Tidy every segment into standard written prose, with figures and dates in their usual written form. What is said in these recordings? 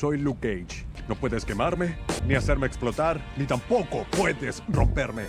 soy Luke Cage. No puedes quemarme, ni hacerme explotar, ni tampoco puedes romperme.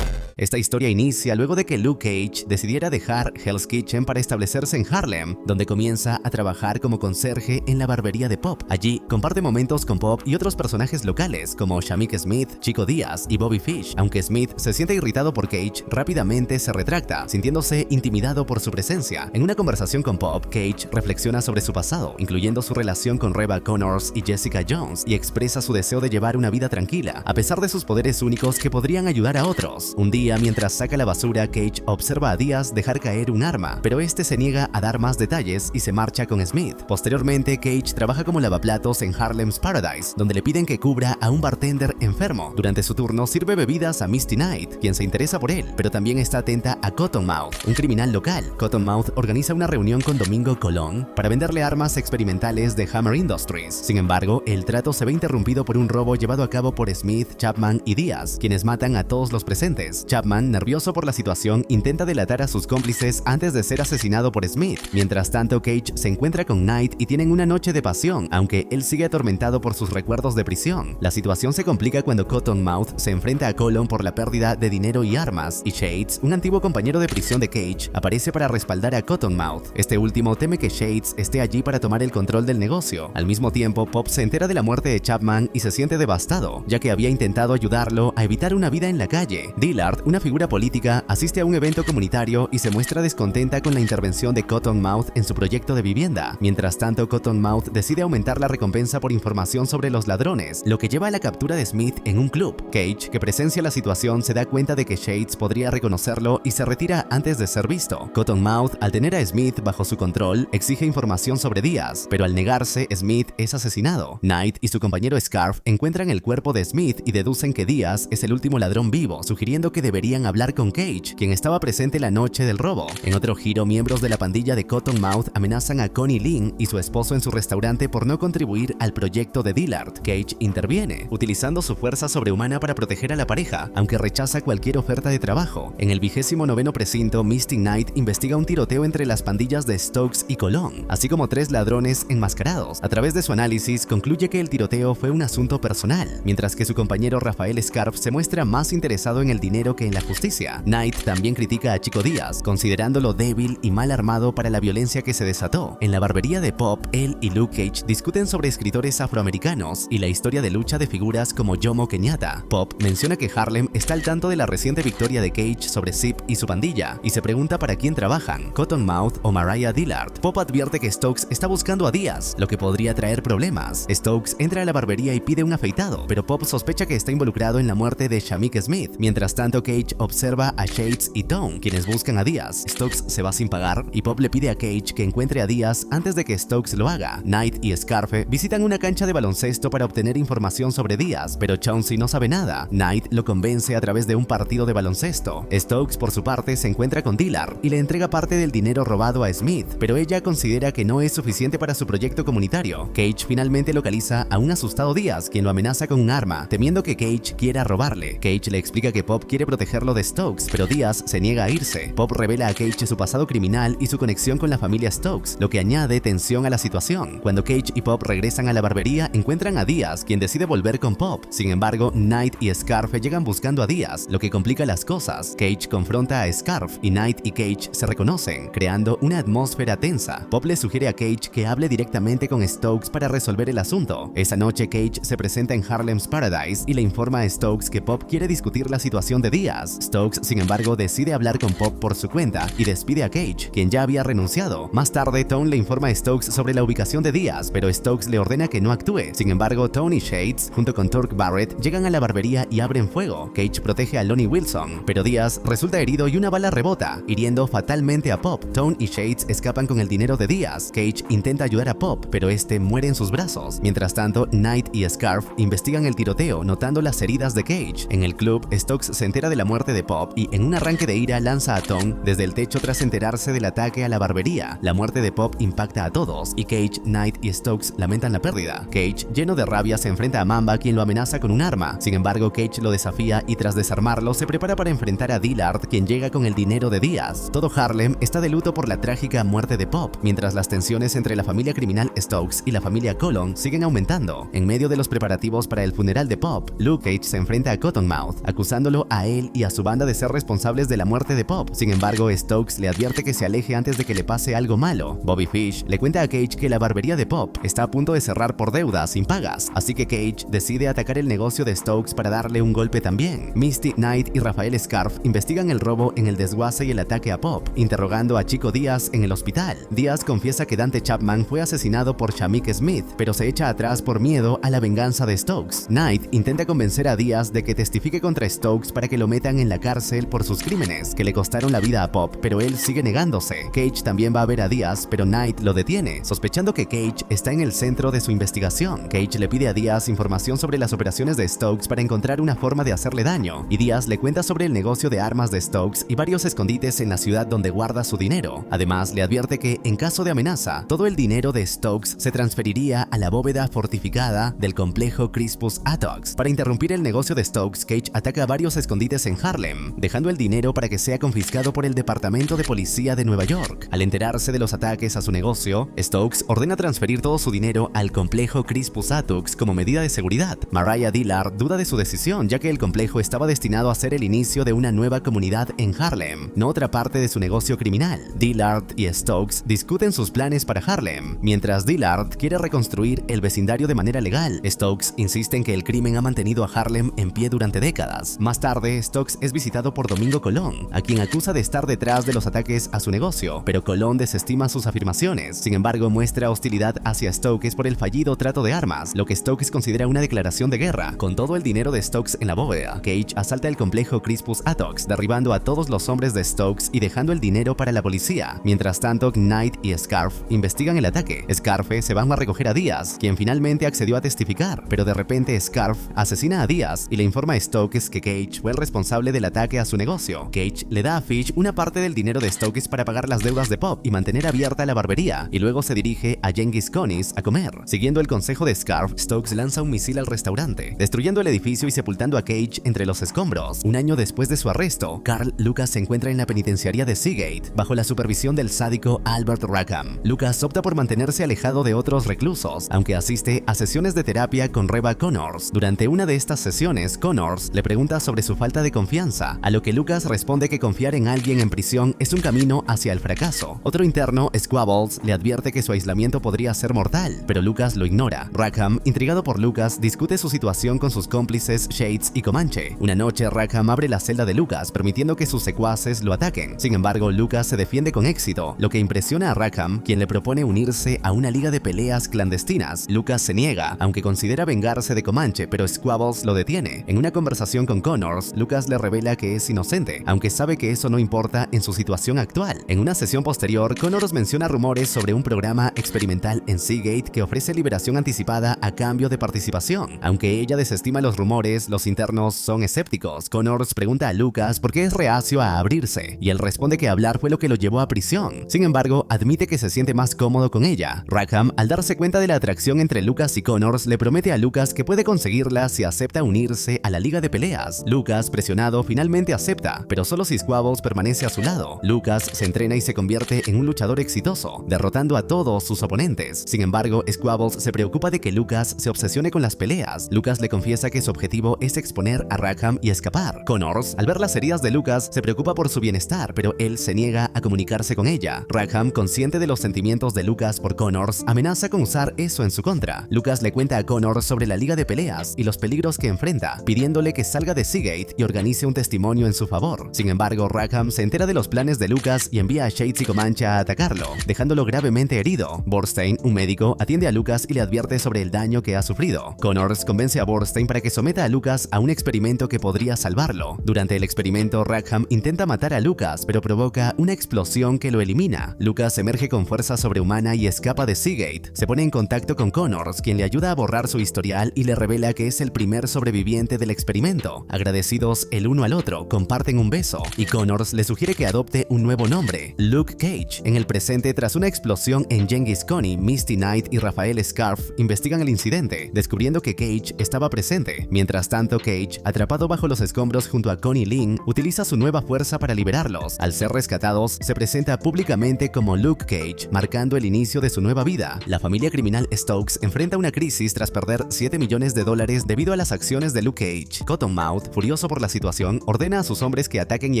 Esta historia inicia luego de que Luke Cage decidiera dejar Hell's Kitchen para establecerse en Harlem, donde comienza a trabajar como conserje en la barbería de Pop. Allí comparte momentos con Pop y otros personajes locales como Shameik Smith, Chico Díaz y Bobby Fish. Aunque Smith se siente irritado por Cage, rápidamente se retracta, sintiéndose intimidado por su presencia. En una conversación con Pop, Cage reflexiona sobre su pasado, incluyendo su relación con Reba Connors y Jessica Jones, y expresa su deseo de llevar una vida tranquila, a pesar de sus poderes únicos que podrían ayudar a otros. Un día, mientras saca la basura, Cage observa a Díaz dejar caer un arma, pero este se niega a dar más detalles y se marcha con Smith. Posteriormente, Cage trabaja como lavaplatos en Harlem's Paradise, donde le piden que cubra a un bartender enfermo. Durante su turno, sirve bebidas a Misty Knight, quien se interesa por él, pero también está atenta a Cottonmouth, un criminal local. Cottonmouth organiza una reunión con Domingo Colón para venderle armas experimentales de Hammer Industries. Sin embargo, el trato se ve interrumpido por un robo llevado a cabo por Smith, Chapman y Díaz, quienes matan a todos los presentes. Chapman, nervioso por la situación, intenta delatar a sus cómplices antes de ser asesinado por Smith. Mientras tanto, Cage se encuentra con Knight y tienen una noche de pasión, aunque él sigue atormentado por sus recuerdos de prisión. La situación se complica cuando Cottonmouth se enfrenta a Colon por la pérdida de dinero y armas, y Shades, un antiguo compañero de prisión de Cage, aparece para respaldar a Cottonmouth. Este último teme que Shades esté allí para tomar el control del negocio. Al mismo tiempo, Pop se entera de la muerte de Chapman y se siente devastado, ya que había intentado ayudarlo a evitar una vida en la calle. Dillard, una figura política, asiste a un evento comunitario y se muestra descontenta con la intervención de Cottonmouth en su proyecto de vivienda. Mientras tanto, Cottonmouth decide aumentar la recompensa por información sobre los ladrones, lo que lleva a la captura de Smith en un club. Cage, que presencia la situación, se da cuenta de que Shades podría reconocerlo y se retira antes de ser visto. Cottonmouth, al tener a Smith bajo su control, exige información sobre Díaz, pero al negarse, Smith es asesinado. Knight y su compañero Scarf encuentran el cuerpo de Smith y deducen que Díaz es el último ladrón vivo, sugiriendo que deberían hablar con Cage, quien estaba presente la noche del robo. En otro giro, miembros de la pandilla de Cottonmouth amenazan a Connie Lynn y su esposo en su restaurante por no contribuir al proyecto de Dillard. Cage interviene, utilizando su fuerza sobrehumana para proteger a la pareja, aunque rechaza cualquier oferta de trabajo. En el 29º precinto, Misty Knight investiga un tiroteo entre las pandillas de Stokes y Colón, así como 3 ladrones enmascarados. A través de su análisis, concluye que el tiroteo fue un asunto personal, mientras que su compañero Rafael Scarf se muestra más interesado en el dinero que en la justicia. Knight también critica a Chico Díaz, considerándolo débil y mal armado para la violencia que se desató. En la barbería de Pop, él y Luke Cage discuten sobre escritores afroamericanos y la historia de lucha de figuras como Jomo Kenyatta. Pop menciona que Harlem está al tanto de la reciente victoria de Cage sobre Zip y su pandilla, y se pregunta para quién trabajan, Cottonmouth o Mariah Dillard. Pop advierte que Stokes está buscando a Díaz, lo que podría traer problemas. Stokes entra a la barbería y pide un afeitado, pero Pop sospecha que está involucrado en la muerte de Shameik Smith. Mientras tanto, Cage observa a Shades y Tone, quienes buscan a Díaz. Stokes se va sin pagar y Pop le pide a Cage que encuentre a Díaz antes de que Stokes lo haga. Knight y Scarfe visitan una cancha de baloncesto para obtener información sobre Díaz, pero Chauncey no sabe nada. Knight lo convence a través de un partido de baloncesto. Stokes, por su parte, se encuentra con Dillard y le entrega parte del dinero robado a Smith, pero ella considera que no es suficiente para su proyecto comunitario. Cage finalmente localiza a un asustado Díaz, quien lo amenaza con un arma, temiendo que Cage quiera robarle. Cage le explica que Pop quiere protegerlo de Stokes, pero Díaz se niega a irse. Pop revela a Cage su pasado criminal y su conexión con la familia Stokes, lo que añade tensión a la situación. Cuando Cage y Pop regresan a la barbería, encuentran a Díaz, quien decide volver con Pop. Sin embargo, Knight y Scarf llegan buscando a Díaz, lo que complica las cosas. Cage confronta a Scarf y Knight y Cage se reconocen, creando una atmósfera tensa. Pop le sugiere a Cage que hable directamente con Stokes para resolver el asunto. Esa noche, Cage se presenta en Harlem's Paradise y le informa a Stokes que Pop quiere discutir la situación de Díaz. Stokes, sin embargo, decide hablar con Pop por su cuenta y despide a Cage, quien ya había renunciado. Más tarde, Tone le informa a Stokes sobre la ubicación de Díaz, pero Stokes le ordena que no actúe. Sin embargo, Tone y Shades, junto con Turk Barrett, llegan a la barbería y abren fuego. Cage protege a Lonnie Wilson, pero Díaz resulta herido y una bala rebota, hiriendo fatalmente a Pop. Tone y Shades escapan con el dinero de Díaz. Cage intenta ayudar a Pop, pero este muere en sus brazos. Mientras tanto, Knight y Scarf investigan el tiroteo, notando las heridas de Cage. En el club, Stokes se entera de la la muerte de Pop y en un arranque de ira lanza a Tom desde el techo tras enterarse del ataque a la barbería. La muerte de Pop impacta a todos y Cage, Knight y Stokes lamentan la pérdida. Cage, lleno de rabia, se enfrenta a Mamba, quien lo amenaza con un arma. Sin embargo, Cage lo desafía y tras desarmarlo se prepara para enfrentar a Dillard, quien llega con el dinero de Díaz. Todo Harlem está de luto por la trágica muerte de Pop, mientras las tensiones entre la familia criminal Stokes y la familia Colon siguen aumentando. En medio de los preparativos para el funeral de Pop, Luke Cage se enfrenta a Cottonmouth, acusándolo a él y a su banda de ser responsables de la muerte de Pop. Sin embargo, Stokes le advierte que se aleje antes de que le pase algo malo. Bobby Fish le cuenta a Cage que la barbería de Pop está a punto de cerrar por deudas impagas, así que Cage decide atacar el negocio de Stokes para darle un golpe también. Misty, Knight y Rafael Scarf investigan el robo en el desguace y el ataque a Pop, interrogando a Chico Díaz en el hospital. Díaz confiesa que Dante Chapman fue asesinado por Shamik Smith, pero se echa atrás por miedo a la venganza de Stokes. Knight intenta convencer a Díaz de que testifique contra Stokes para que lo metan en la cárcel por sus crímenes, que le costaron la vida a Pop, pero él sigue negándose. Cage también va a ver a Díaz, pero Knight lo detiene, sospechando que Cage está en el centro de su investigación. Cage le pide a Díaz información sobre las operaciones de Stokes para encontrar una forma de hacerle daño, y Díaz le cuenta sobre el negocio de armas de Stokes y varios escondites en la ciudad donde guarda su dinero. Además, le advierte que, en caso de amenaza, todo el dinero de Stokes se transferiría a la bóveda fortificada del complejo Crispus Attucks. Para interrumpir el negocio de Stokes, Cage ataca varios escondites en Harlem, dejando el dinero para que sea confiscado por el Departamento de Policía de Nueva York. Al enterarse de los ataques a su negocio, Stokes ordena transferir todo su dinero al complejo Crispus Attucks como medida de seguridad. Mariah Dillard duda de su decisión, ya que el complejo estaba destinado a ser el inicio de una nueva comunidad en Harlem, no otra parte de su negocio criminal. Dillard y Stokes discuten sus planes para Harlem. Mientras Dillard quiere reconstruir el vecindario de manera legal, Stokes insiste en que el crimen ha mantenido a Harlem en pie durante décadas. Más tarde, Stokes es visitado por Domingo Colón, a quien acusa de estar detrás de los ataques a su negocio, pero Colón desestima sus afirmaciones. Sin embargo, muestra hostilidad hacia Stokes por el fallido trato de armas, lo que Stokes considera una declaración de guerra. Con todo el dinero de Stokes en la bóveda, Cage asalta el complejo Crispus Attucks, derribando a todos los hombres de Stokes y dejando el dinero para la policía. Mientras tanto, Knight y Scarf investigan el ataque. Scarf se van a recoger a Díaz, quien finalmente accedió a testificar, pero de repente Scarf asesina a Díaz y le informa a Stokes que Cage fue el responsable del ataque a su negocio. Cage le da a Fish una parte del dinero de Stokes para pagar las deudas de Pop y mantener abierta la barbería, y luego se dirige a Genghis Connie's a comer. Siguiendo el consejo de Scarf, Stokes lanza un misil al restaurante, destruyendo el edificio y sepultando a Cage entre los escombros. Un año después de su arresto, Carl Lucas se encuentra en la penitenciaría de Seagate, bajo la supervisión del sádico Albert Rackham. Lucas opta por mantenerse alejado de otros reclusos, aunque asiste a sesiones de terapia con Reba Connors. Durante una de estas sesiones, Connors le pregunta sobre su falta de confianza, a lo que Lucas responde que confiar en alguien en prisión es un camino hacia el fracaso. Otro interno, Squabbles, le advierte que su aislamiento podría ser mortal, pero Lucas lo ignora. Rackham, intrigado por Lucas, discute su situación con sus cómplices Shades y Comanche. Una noche, Rackham abre la celda de Lucas, permitiendo que sus secuaces lo ataquen. Sin embargo, Lucas se defiende con éxito, lo que impresiona a Rackham, quien le propone unirse a una liga de peleas clandestinas. Lucas se niega, aunque considera vengarse de Comanche, pero Squabbles lo detiene. En una conversación con Connors, Lucas le revela que es inocente, aunque sabe que eso no importa en su situación actual. En una sesión posterior, Connors menciona rumores sobre un programa experimental en Seagate que ofrece liberación anticipada a cambio de participación. Aunque ella desestima los rumores, los internos son escépticos. Connors pregunta a Lucas por qué es reacio a abrirse, y él responde que hablar fue lo que lo llevó a prisión. Sin embargo, admite que se siente más cómodo con ella. Rackham, al darse cuenta de la atracción entre Lucas y Connors, le promete a Lucas que puede conseguirla si acepta unirse a la liga de peleas. Lucas, presionado, finalmente acepta, pero solo si Squabbles permanece a su lado. Lucas se entrena y se convierte en un luchador exitoso, derrotando a todos sus oponentes. Sin embargo, Squabbles se preocupa de que Lucas se obsesione con las peleas. Lucas le confiesa que su objetivo es exponer a Rackham y escapar. Connors, al ver las heridas de Lucas, se preocupa por su bienestar, pero él se niega a comunicarse con ella. Rackham, consciente de los sentimientos de Lucas por Connors, amenaza con usar eso en su contra. Lucas le cuenta a Connors sobre la liga de peleas y los peligros que enfrenta, pidiéndole que salga de Seagate y organice un testimonio en su favor. Sin embargo, Rackham se entera de los planes de Lucas y envía a Shades y Comanche a atacarlo, dejándolo gravemente herido. Borstein, un médico, atiende a Lucas y le advierte sobre el daño que ha sufrido. Connors convence a Borstein para que someta a Lucas a un experimento que podría salvarlo. Durante el experimento, Rackham intenta matar a Lucas, pero provoca una explosión que lo elimina. Lucas emerge con fuerza sobrehumana y escapa de Seagate. Se pone en contacto con Connors, quien le ayuda a borrar su historial y le revela que es el primer sobreviviente del experimento. Agradecidos, el uno al otro, comparten un beso, y Connors le sugiere que adopte un nuevo nombre, Luke Cage. En el presente, tras una explosión en Genghis Coney, Misty Knight y Rafael Scarf investigan el incidente, descubriendo que Cage estaba presente. Mientras tanto, Cage, atrapado bajo los escombros junto a Connie Lynn, utiliza su nueva fuerza para liberarlos. Al ser rescatados, se presenta públicamente como Luke Cage, marcando el inicio de su nueva vida. La familia criminal Stokes enfrenta una crisis tras perder $7 millones debido a las acciones de Luke Cage. Cottonmouth, furioso por la situación, ordena a sus hombres que ataquen y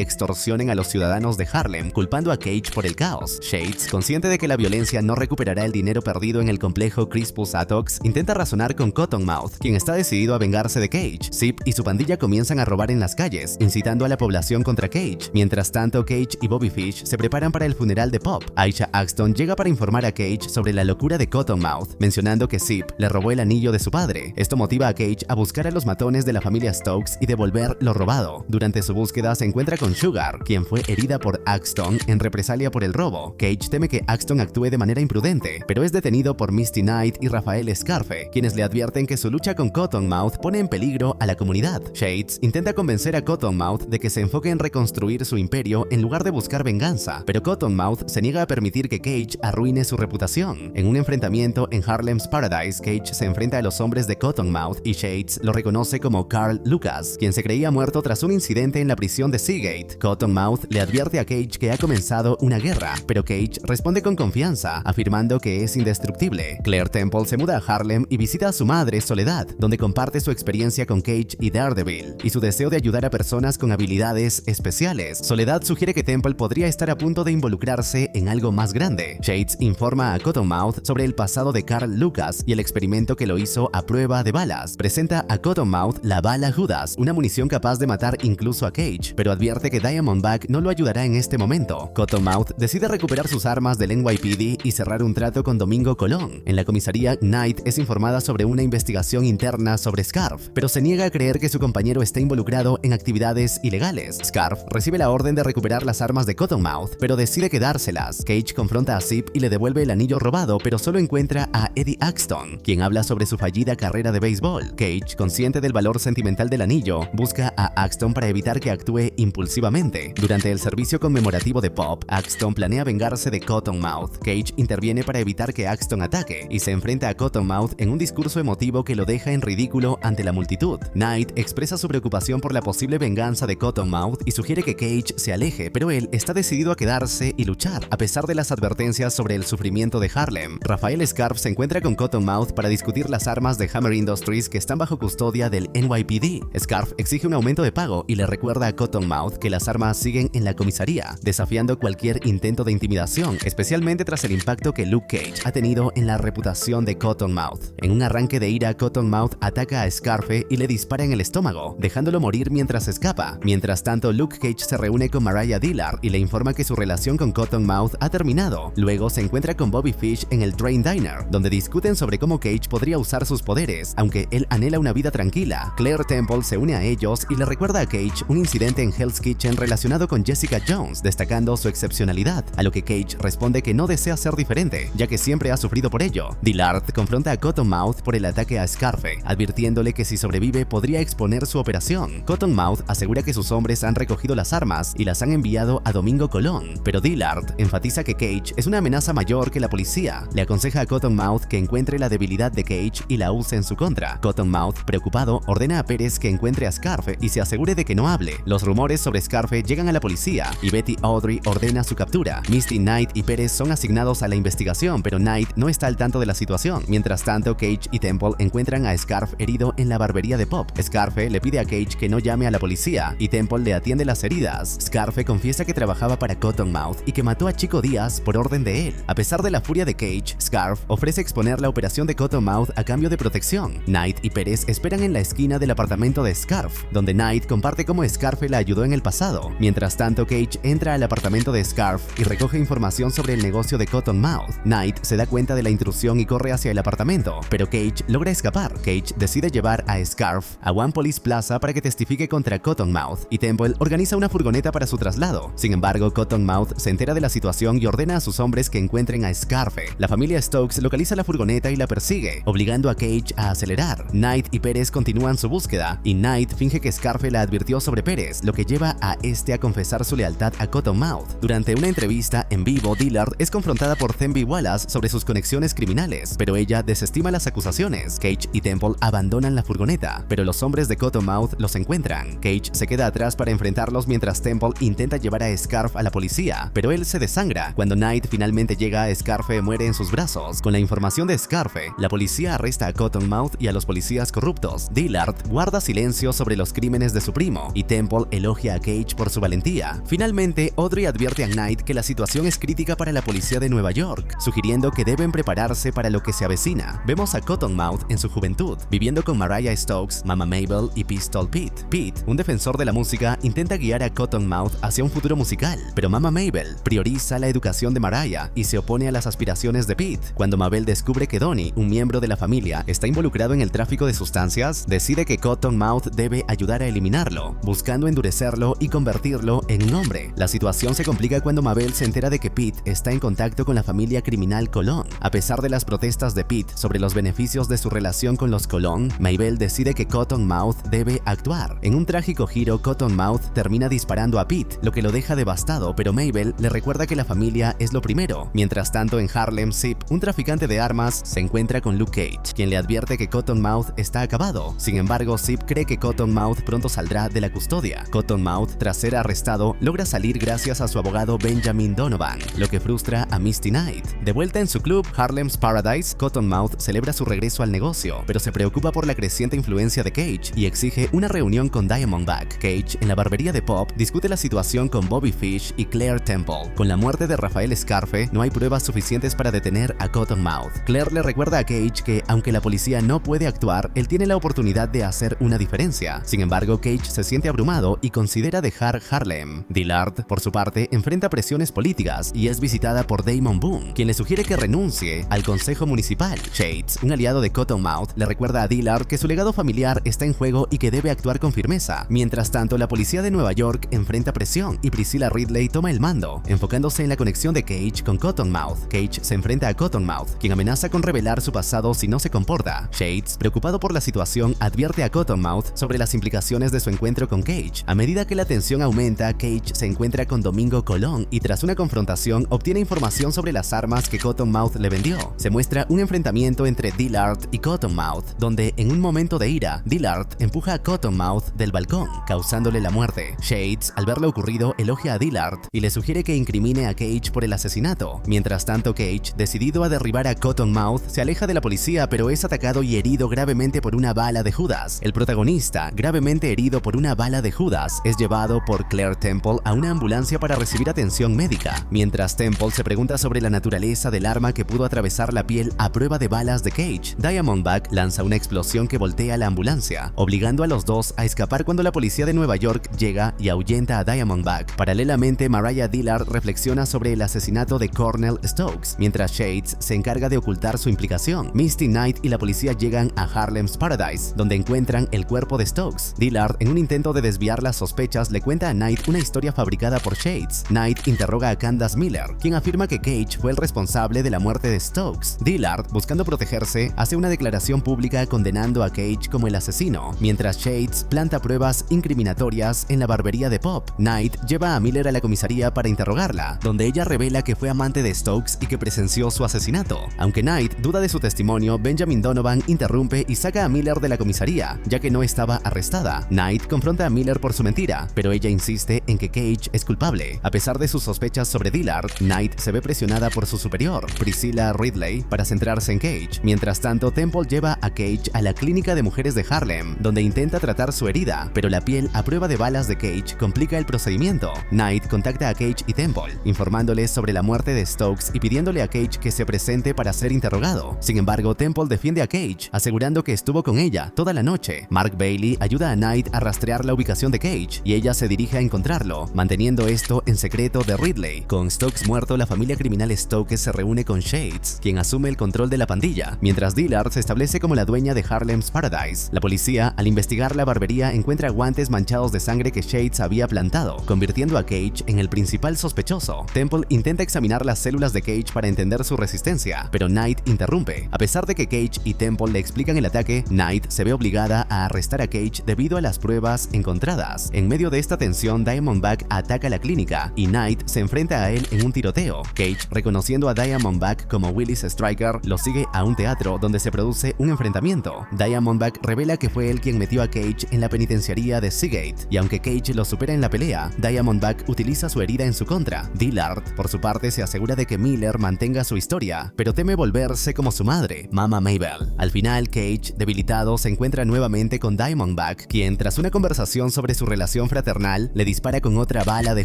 extorsionen a los ciudadanos de Harlem, culpando a Cage por el caos. Shades, consciente de que la violencia no recuperará el dinero perdido en el complejo Crispus Attucks, intenta razonar con Cottonmouth, quien está decidido a vengarse de Cage. Zip y su pandilla comienzan a robar en las calles, incitando a la población contra Cage. Mientras tanto, Cage y Bobby Fish se preparan para el funeral de Pop. Aisha Axton llega para informar a Cage sobre la locura de Cottonmouth, mencionando que Zip le robó el anillo de su padre. Esto motiva a Cage a buscar a los matones de la familia Stokes y devolver lo robado. Durante su búsqueda se encuentra con Sugar, quien fue herida por Axton en represalia por el robo. Cage teme que Axton actúe de manera imprudente, pero es detenido por Misty Knight y Rafael Scarfe, quienes le advierten que su lucha con Cottonmouth pone en peligro a la comunidad. Shades intenta convencer a Cottonmouth de que se enfoque en reconstruir su imperio en lugar de buscar venganza, pero Cottonmouth se niega a permitir que Cage arruine su reputación. En un enfrentamiento en Harlem's Paradise, Cage se enfrenta a los hombres de Cottonmouth y Shades lo reconoce como Carl Lucas, quien se creía muerto tras un incidente en la prisión de Seagate. Cottonmouth le advierte a Cage que ha comenzado una guerra, pero Cage responde con confianza, afirmando que es indestructible. Claire Temple se muda a Harlem y visita a su madre, Soledad, donde comparte su experiencia con Cage y Daredevil, y su deseo de ayudar a personas con habilidades especiales. Soledad sugiere que Temple podría estar a punto de involucrarse en algo más grande. Shades informa a Cottonmouth sobre el pasado de Carl Lucas y el experimento que lo hizo a prueba de balas. Presenta a Cottonmouth la bala Judas, una munición capaz de matar incluso a Cage, pero advierte que Diamondback no lo ayudará en este momento. Cottonmouth decide recuperar sus armas del NYPD y cerrar un trato con Domingo Colón. En la comisaría, Knight es informada sobre una investigación interna sobre Scarf, pero se niega a creer que su compañero esté involucrado en actividades ilegales. Scarf recibe la orden de recuperar las armas de Cottonmouth, pero decide quedárselas. Cage confronta a Zip y le devuelve el anillo robado, pero solo encuentra a Eddie Axton, quien habla sobre su fallida carrera de béisbol. Cage, consciente del valor sentimental del anillo, busca a Axton para evitar que actúe impulsivamente. Durante el servicio conmemorativo de Pop, Axton planea vengarse de Cottonmouth. Cage interviene para evitar que Axton ataque y se enfrenta a Cottonmouth en un discurso emotivo que lo deja en ridículo ante la multitud. Knight expresa su preocupación por la posible venganza de Cottonmouth y sugiere que Cage se aleje, pero él está decidido a quedarse y luchar, a pesar de las advertencias sobre el sufrimiento de Harlem. Rafael Scarf se encuentra con Cottonmouth para discutir las armas de Hammer Industries que están bajo custodia del NYPD. Scarf exige un aumento de pago y le recuerda a Cottonmouth que las armas siguen en la comisaría, desafiando cualquier intento de intimidación, especialmente tras el impacto que Luke Cage ha tenido en la reputación de Cottonmouth. En un arranque de ira, Cottonmouth ataca a Scarfe y le dispara en el estómago, dejándolo morir mientras escapa. Mientras tanto, Luke Cage se reúne con Mariah Dillard y le informa que su relación con Cottonmouth ha terminado. Luego se encuentra con Bobby Fish en el Drain Diner, donde discuten sobre cómo Cage podría usar sus poderes, aunque él anhela una vida tranquila. Claire Temple se une a ellos y le recuerda a Cage un incidente en Hell's Kitchen relacionado con Jessica Jones, destacando su excepcionalidad, a lo que Cage responde que no desea ser diferente, ya que siempre ha sufrido por ello. Dillard confronta a Cottonmouth por el ataque a Scarfe, advirtiéndole que si sobrevive podría exponer su operación. Cottonmouth asegura que sus hombres han recogido las armas y las han enviado a Domingo Colón, pero Dillard enfatiza que Cage es una amenaza mayor que la policía. Le aconseja a Cottonmouth que encuentre la debilidad de Cage y la use en su contra. Cottonmouth, preocupado, ordena a Pérez que encuentre a Scarfe y se asegure de que no hable. Los rumores sobre Scarfe llegan a la policía y Betty Audrey ordena su captura. Misty Knight y Pérez son asignados a la investigación, pero Knight no está al tanto de la situación. Mientras tanto, Cage y Temple encuentran a Scarf herido en la barbería de Pop. Scarfe le pide a Cage que no llame a la policía y Temple le atiende las heridas. Scarfe confiesa que trabajaba para Cottonmouth y que mató a Chico Díaz por orden de él. A pesar de la furia de Cage, Scarf ofrece exponer la operación de Cottonmouth a cambio de protección. Knight y Pérez esperan en la esquina del apartamento de Scarf, donde Knight comparte cómo Scarfe la ayudó en el pasado. Mientras tanto, Cage entra al apartamento de Scarf y recoge información sobre el negocio de Cottonmouth. Knight se da cuenta de la intrusión y corre hacia el apartamento, pero Cage logra escapar. Cage decide llevar a Scarf a One Police Plaza para que testifique contra Cottonmouth y Temple organiza una furgoneta para su traslado. Sin embargo, Cottonmouth se entera de la situación y ordena a sus hombres que encuentren a Scarfe. La familia Stokes localiza la furgoneta y la persigue, obligando a Cage a acelerar. Knight y Pérez continúan su búsqueda y Knight finge que Scarfe Scarfe la advirtió sobre Pérez, lo que lleva a este a confesar su lealtad a Cottonmouth. Durante una entrevista en vivo, Dillard es confrontada por Themby Wallace sobre sus conexiones criminales, pero ella desestima las acusaciones. Cage y Temple abandonan la furgoneta, pero los hombres de Cottonmouth los encuentran. Cage se queda atrás para enfrentarlos mientras Temple intenta llevar a Scarfe a la policía, pero él se desangra. Cuando Knight finalmente llega, Scarfe muere en sus brazos. Con la información de Scarfe, la policía arresta a Cottonmouth y a los policías corruptos. Dillard guarda silencio sobre los crímenes de su primo y Temple elogia a Cage por su valentía. Finalmente, Audrey advierte a Knight que la situación es crítica para la policía de Nueva York, sugiriendo que deben prepararse para lo que se avecina. Vemos a Cottonmouth en su juventud, viviendo con Mariah Stokes, Mama Mabel y Pistol Pete. Pete, un defensor de la música, intenta guiar a Cottonmouth hacia un futuro musical, pero Mama Mabel prioriza la educación de Mariah y se opone a las aspiraciones de Pete. Cuando Mabel descubre que Donnie, un miembro de la familia, está involucrado en el tráfico de sustancias, decide que Cottonmouth debe ayudar a eliminarlo, buscando endurecerlo y convertirlo en un hombre. La situación se complica cuando Mabel se entera de que Pete está en contacto con la familia criminal Colón. A pesar de las protestas de Pete sobre los beneficios de su relación con los Colón, Mabel decide que Cottonmouth debe actuar. En un trágico giro, Cottonmouth termina disparando a Pete, lo que lo deja devastado, pero Mabel le recuerda que la familia es lo primero. Mientras tanto, en Harlem, Zip, un traficante de armas, se encuentra con Luke Cage, quien le advierte que Cottonmouth está acabado. Sin embargo, Zip cree que Cottonmouth pronto saldrá de la custodia. Cottonmouth, tras ser arrestado, logra salir gracias a su abogado Benjamin Donovan, lo que frustra a Misty Knight. De vuelta en su club, Harlem's Paradise, Cottonmouth celebra su regreso al negocio, pero se preocupa por la creciente influencia de Cage y exige una reunión con Diamondback. Cage, en la barbería de Pop, discute la situación con Bobby Fish y Claire Temple. Con la muerte de Rafael Scarfe, no hay pruebas suficientes para detener a Cottonmouth. Claire le recuerda a Cage que, aunque la policía no puede actuar, él tiene la oportunidad de hacer una diferencia. Sin embargo, Cage se siente abrumado y considera dejar Harlem. Dillard, por su parte, enfrenta presiones políticas y es visitada por Damon Boone, quien le sugiere que renuncie al consejo municipal. Shades, un aliado de Cottonmouth, le recuerda a Dillard que su legado familiar está en juego y que debe actuar con firmeza. Mientras tanto, la policía de Nueva York enfrenta presión y Priscilla Ridley toma el mando, enfocándose en la conexión de Cage con Cottonmouth. Cage se enfrenta a Cottonmouth, quien amenaza con revelar su pasado si no se comporta. Shades, preocupado por la situación, advierte a Cottonmouth sobre las implicaciones de su encuentro con Cage. A medida que la tensión aumenta, Cage se encuentra con Domingo Colón y tras una confrontación obtiene información sobre las armas que Cottonmouth le vendió. Se muestra un enfrentamiento entre Dillard y Cottonmouth, donde en un momento de ira, Dillard empuja a Cottonmouth del balcón, causándole la muerte. Shades, al ver lo ocurrido, elogia a Dillard y le sugiere que incrimine a Cage por el asesinato. Mientras tanto, Cage, decidido a derribar a Cottonmouth, se aleja de la policía pero es atacado y herido gravemente por una bala de Judas. El protagonista, gravemente herido por una bala de Judas, es llevado por Claire Temple a una ambulancia para recibir atención médica. Mientras Temple se pregunta sobre la naturaleza del arma que pudo atravesar la piel a prueba de balas de Cage, Diamondback lanza una explosión que voltea la ambulancia, obligando a los dos a escapar cuando la policía de Nueva York llega y ahuyenta a Diamondback. Paralelamente, Mariah Dillard reflexiona sobre el asesinato de Cornell Stokes, mientras Shades se encarga de ocultar su implicación. Misty Knight y la policía llegan a Harlem's Paradise, donde encuentran el cuerpo de Stokes. Dillard, en un intento de desviar las sospechas, le cuenta a Knight una historia fabricada por Shades. Knight interroga a Candace Miller, quien afirma que Cage fue el responsable de la muerte de Stokes. Dillard, buscando protegerse, hace una declaración pública condenando a Cage como el asesino, mientras Shades planta pruebas incriminatorias en la barbería de Pop. Knight lleva a Miller a la comisaría para interrogarla, donde ella revela que fue amante de Stokes y que presenció su asesinato. Aunque Knight duda de su testimonio, Benjamin Donovan interrumpe y saca a Miller de la comisaría, ya que no estaba arrestada. Knight confronta a Miller por su mentira, pero ella insiste en que Cage es culpable. A pesar de sus sospechas sobre Dillard, Knight se ve presionada por su superior, Priscilla Ridley, para centrarse en Cage. Mientras tanto, Temple lleva a Cage a la clínica de mujeres de Harlem, donde intenta tratar su herida, pero la piel a prueba de balas de Cage complica el procedimiento. Knight contacta a Cage y Temple, informándoles sobre la muerte de Stokes y pidiéndole a Cage que se presente para ser interrogado. Sin embargo, Temple defiende a Cage, asegurando que estuvo con ella toda la noche. Mark Bailey ayuda a Knight a rastrear la ubicación de Cage y ella se dirige a encontrarlo, manteniendo esto en secreto de Ridley. Con Stokes muerto, la familia criminal Stokes se reúne con Shades, quien asume el control de la pandilla, mientras Dillard se establece como la dueña de Harlem's Paradise. La policía, al investigar la barbería, encuentra guantes manchados de sangre que Shades había plantado, convirtiendo a Cage en el principal sospechoso. Temple intenta examinar las células de Cage para entender su resistencia, pero Knight interrumpe. A pesar de que Cage y Temple le explican el ataque, Knight se ve obligada a arrestar a Cage debido a a las pruebas encontradas. En medio de esta tensión, Diamondback ataca la clínica y Knight se enfrenta a él en un tiroteo. Cage, reconociendo a Diamondback como Willis Striker, lo sigue a un teatro donde se produce un enfrentamiento. Diamondback revela que fue él quien metió a Cage en la penitenciaría de Seagate, y aunque Cage lo supera en la pelea, Diamondback utiliza su herida en su contra. Dillard, por su parte, se asegura de que Miller mantenga su historia, pero teme volverse como su madre, Mama Mabel. Al final, Cage, debilitado, se encuentra nuevamente con Diamondback, quien, tras una conversación sobre su relación fraternal, le dispara con otra bala de